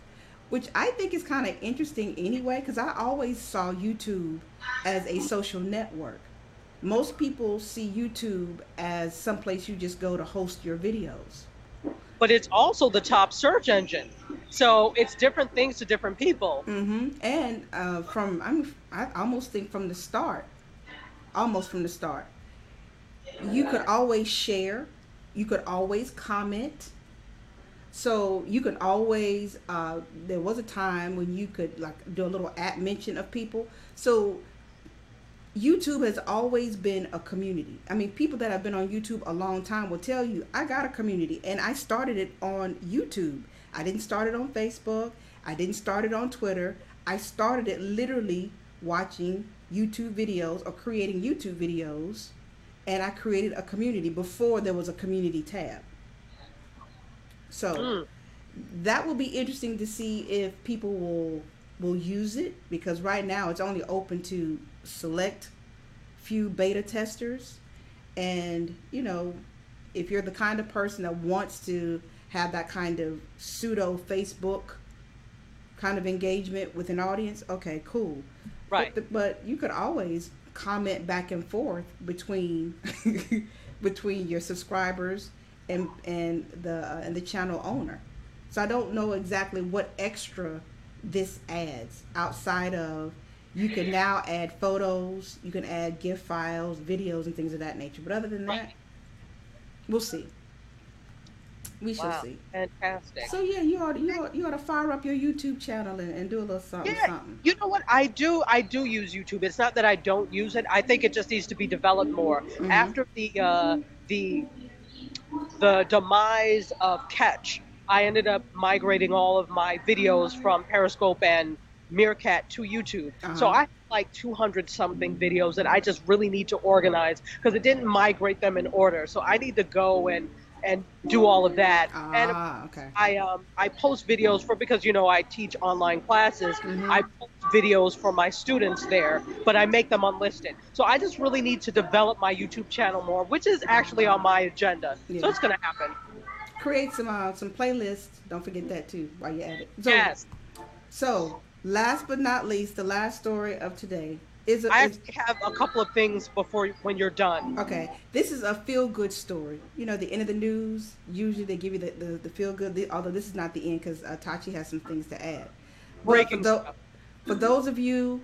which I think is kind of interesting anyway, because I always saw YouTube as a social network. Most people see YouTube as someplace you just go to host your videos. But it's also the top search engine. So it's different things to different people. And I almost think from the start, almost from the start, you could always share, you could always comment. So you could always, there was a time when you could like do a little at mention of people. So YouTube has always been a community. I mean, people that have been on YouTube a long time will tell you, I got a community, and I started it on YouTube. I didn't start it on Facebook. I didn't start it on Twitter. I started it literally watching YouTube videos or creating YouTube videos, and I created a community before there was a community tab. So that will be interesting to see if people will use it, because right now it's only open to select few beta testers. And you know, if you're the kind of person that wants to have that kind of pseudo Facebook kind of engagement with an audience, okay, cool. Right. But you could always comment back and forth between between your subscribers and the channel owner. So I don't know exactly what extra this adds outside of, you can now add photos, you can add GIF files, videos, and things of that nature. But other than that, we'll see. We shall see. Fantastic. So yeah, you ought to fire up your YouTube channel and do a little something. You know what? I do use YouTube. It's not that I don't use it. I think it just needs to be developed more. After the demise of Catch, I ended up migrating all of my videos from Periscope and Meerkat to YouTube. So I have like 200 something videos that I just really need to organize, because it didn't migrate them in order. So I need to go and do all of that. Okay. I post videos because you know I teach online classes. I post videos for my students there, but I make them unlisted. So I just really need to develop my YouTube channel more, which is actually on my agenda. Yeah. So it's going to happen. Create some playlists. Don't forget that too while you're at it. So, yes. So last but not least, the last story of today is I actually have a couple of things when you're done. Okay, this is a feel-good story. You know, the end of the news, usually they give you the feel-good, although this is not the end, because Tachi has some things to add. Breaking stuff. For those of you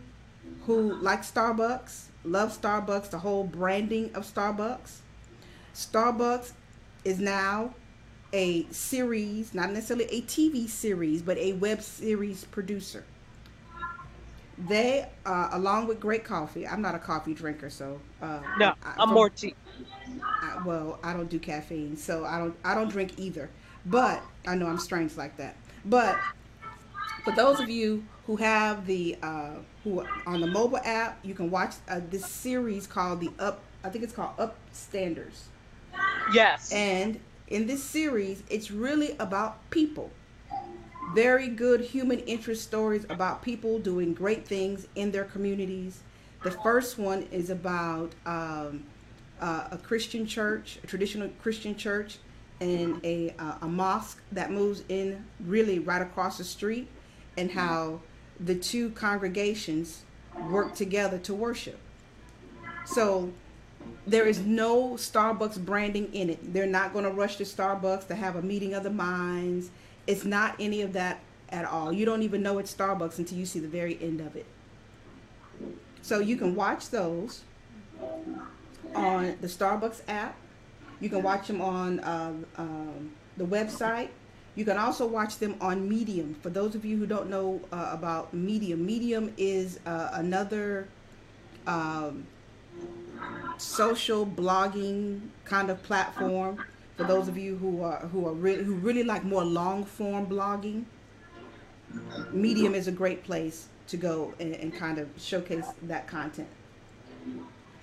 who like Starbucks, love Starbucks, the whole branding of Starbucks, Starbucks is now a series, not necessarily a TV series, but a web series producer. They, along with great coffee, I'm not a coffee drinker, so no, I'm more tea. Well, I don't do caffeine, so I don't drink either. But I know I'm strange like that. But for those of you who have who on the mobile app, you can watch this series called I think it's called Upstanders. Yes. And in this series, it's really about people. Very good human interest stories about people doing great things in their communities. The first one is about a Christian church, a traditional Christian church, and a mosque that moves in really right across the street, and how the two congregations work together to worship. So there is no Starbucks branding in it. They're not going to rush to Starbucks to have a meeting of the minds. It's not any of that at all. You don't even know it's Starbucks until you see the very end of it. So you can watch those on the Starbucks app. You can watch them on the website. You can also watch them on Medium. For those of you who don't know about Medium, Medium is another social blogging kind of platform. For those of you who really like more long form blogging, Medium is a great place to go and kind of showcase that content.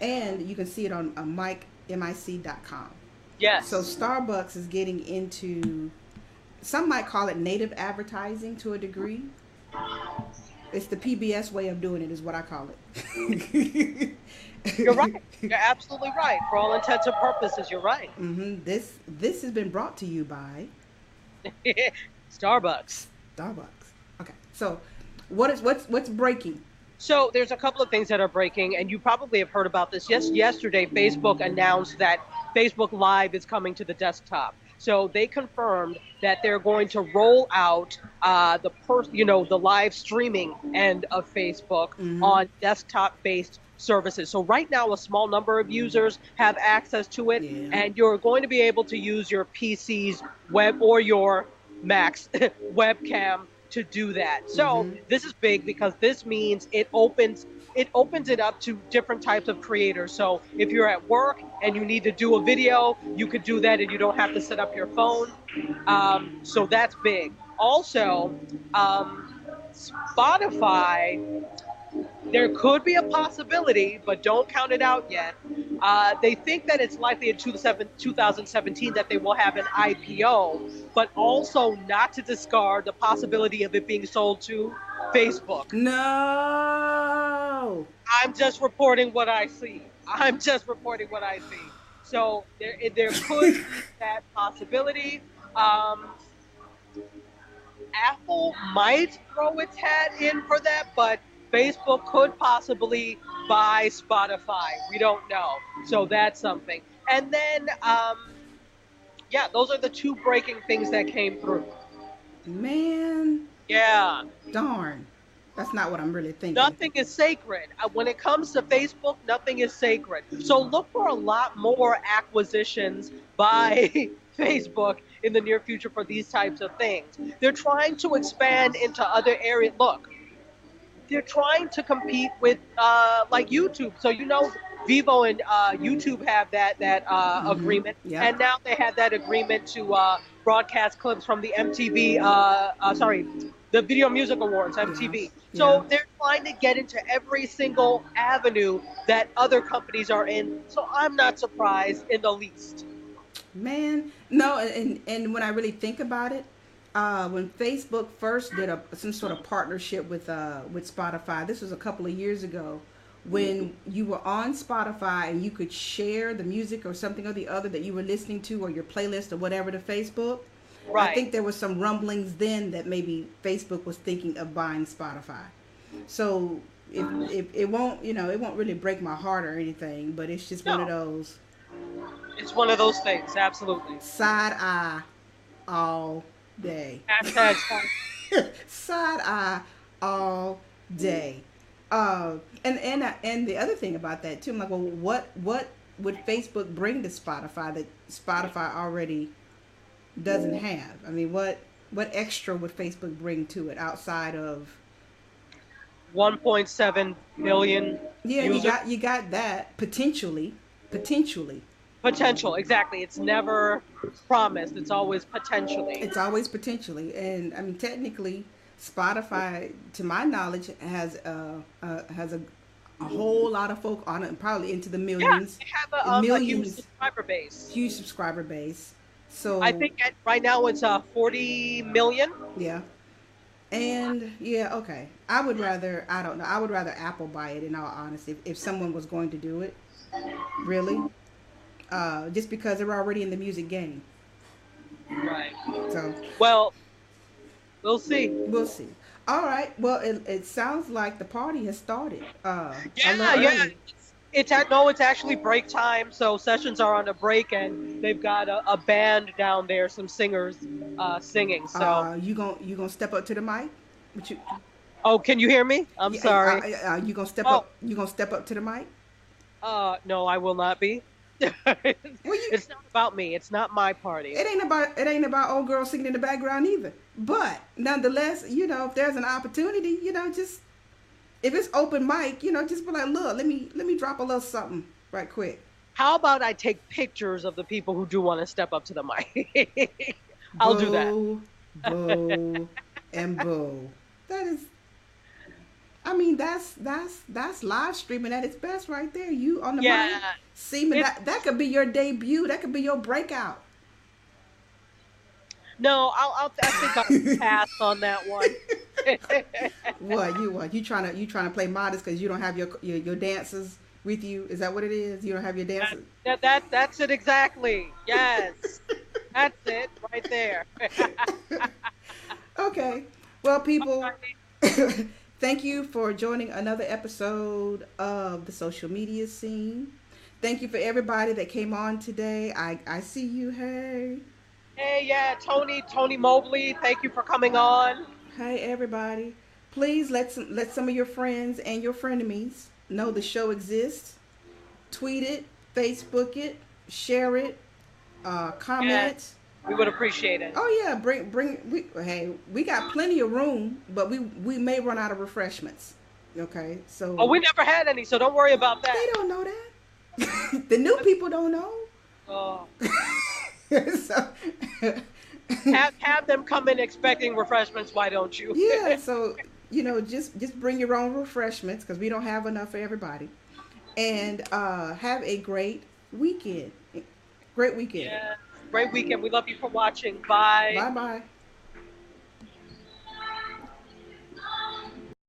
And you can see it on mic.com. Yes. So Starbucks is getting into, some might call it native advertising to a degree. It's the PBS way of doing it, is what I call it. You're right. You're absolutely right. For all intents and purposes, you're right. This has been brought to you by Starbucks. Starbucks. Okay, so what's breaking? So there's a couple of things that are breaking, and you probably have heard about this. Yes, yesterday Facebook announced that Facebook Live is coming to the desktop. So they confirmed that they're going to roll out the live streaming end of Facebook Mm-hmm. on desktop-based services. So right now, a small number of users have access to it, Yeah. and you're going to be able to use your PC's web or your Mac's webcam to do that. So Mm-hmm. this is big because this means it opens it up to different types of creators. So if you're at work and you need to do a video, you could do that and you don't have to set up your phone. So that's big. Also, Spotify, there could be a possibility, but don't count it out yet. They think that it's likely in 2017 that they will have an IPO, but also not to discard the possibility of it being sold to Facebook. No. I'm just reporting what I see. I'm just reporting what I see. So there could be that possibility. Um, Apple might throw its hat in for that, but Facebook could possibly buy Spotify. We don't know. So that's something. And then, yeah, those are the two breaking things that came through. Man, Yeah. darn. That's not what I'm really thinking. Nothing is sacred. When it comes to Facebook, nothing is sacred. So look for a lot more acquisitions by Facebook in the near future for these types of things. They're trying to expand into other areas. Look, they're trying to compete with like YouTube. So Vivo and YouTube have that Mm-hmm. agreement, Yep. and now they have that agreement to broadcast clips from the MTV. Sorry, the Video Music Awards, Yeah. MTV. Yeah. So they're trying to get into every single avenue that other companies are in. So I'm not surprised in the least. Man, no, and when I really think about it, when Facebook first did some sort of partnership with Spotify, this was a couple of years ago, when you were on Spotify and you could share the music or something or the other that you were listening to or your playlist or whatever to Facebook. I Right. think there was some rumblings then that maybe Facebook was thinking of buying Spotify. So it won't, it won't really break my heart or anything, but it's just one of No, those it's one of those things. Absolutely. side eye all day. Hashtag. Side eye all day. And the other thing about that too, I'm like, well, what would Facebook bring to Spotify that Spotify already doesn't have? I mean, what extra would Facebook bring to it outside of 1.7 billion yeah, users. you got that potentially. Potential, exactly. It's never promised. It's always potentially. It's always potentially, and I mean technically, Spotify, to my knowledge, has a whole lot of folk on it, and probably into the Yeah, millions, they have a huge millions, subscriber base. huge subscriber base. I So think right now it's 40 million. yeah, and yeah, okay. I don't know. I would rather Apple buy it. In all honesty, if someone was going to do it, really, just because they're already in the music game. Right. So Well, we'll see. we'll see. All right. Well, it sounds like the party has started. A Yeah, little yeah. early. It's actually break time, so sessions are on a break, and they've got a band down there, some singers singing. So, You gonna step up to the mic? But you, oh, can you hear me? I'm yeah, sorry. you gonna step Oh, up? You gonna step up to the mic? no, I will not be. Well, you, It's not about me. It's not my party. it ain't about old girls singing in the background either. But nonetheless, if there's an opportunity, just if it's open mic, just be like, look, let me drop a little something right quick. How about I take pictures of the people who do want to step up to the mic? I'll do that. Boo, boo, and boo. That is, I mean, that's live streaming at its best right there. You on the mic, Yeah, seeming it's that could be your debut. That could be your breakout. no. I think I'll pass on that one. What you trying to play modest because you don't have your dancers with you? Is that what it is? You don't have your That, dancers? that's it exactly. Yes, that's it right there. Okay. Well, people, Alrighty. thank you for joining another episode of the social media scene. Thank you for everybody that came on today. I see you. Hey. Hey, yeah, Tony Mobley, thank you for coming on. Hey, everybody. Please let some of your friends and your frenemies know the show exists. Tweet it, Facebook it, share it, Yes, comment. we would appreciate it. Oh yeah, bring we got plenty of room, but we may run out of refreshments. Okay, Oh, so we never had any, so don't worry about they that. don't know that. The new people don't know. Oh, So have them come in expecting refreshments. Why don't you? yeah, so just bring your own refreshments because we don't have enough for everybody, and have a great weekend. Great weekend. Yeah, great weekend. We love you for watching. Bye. Bye bye.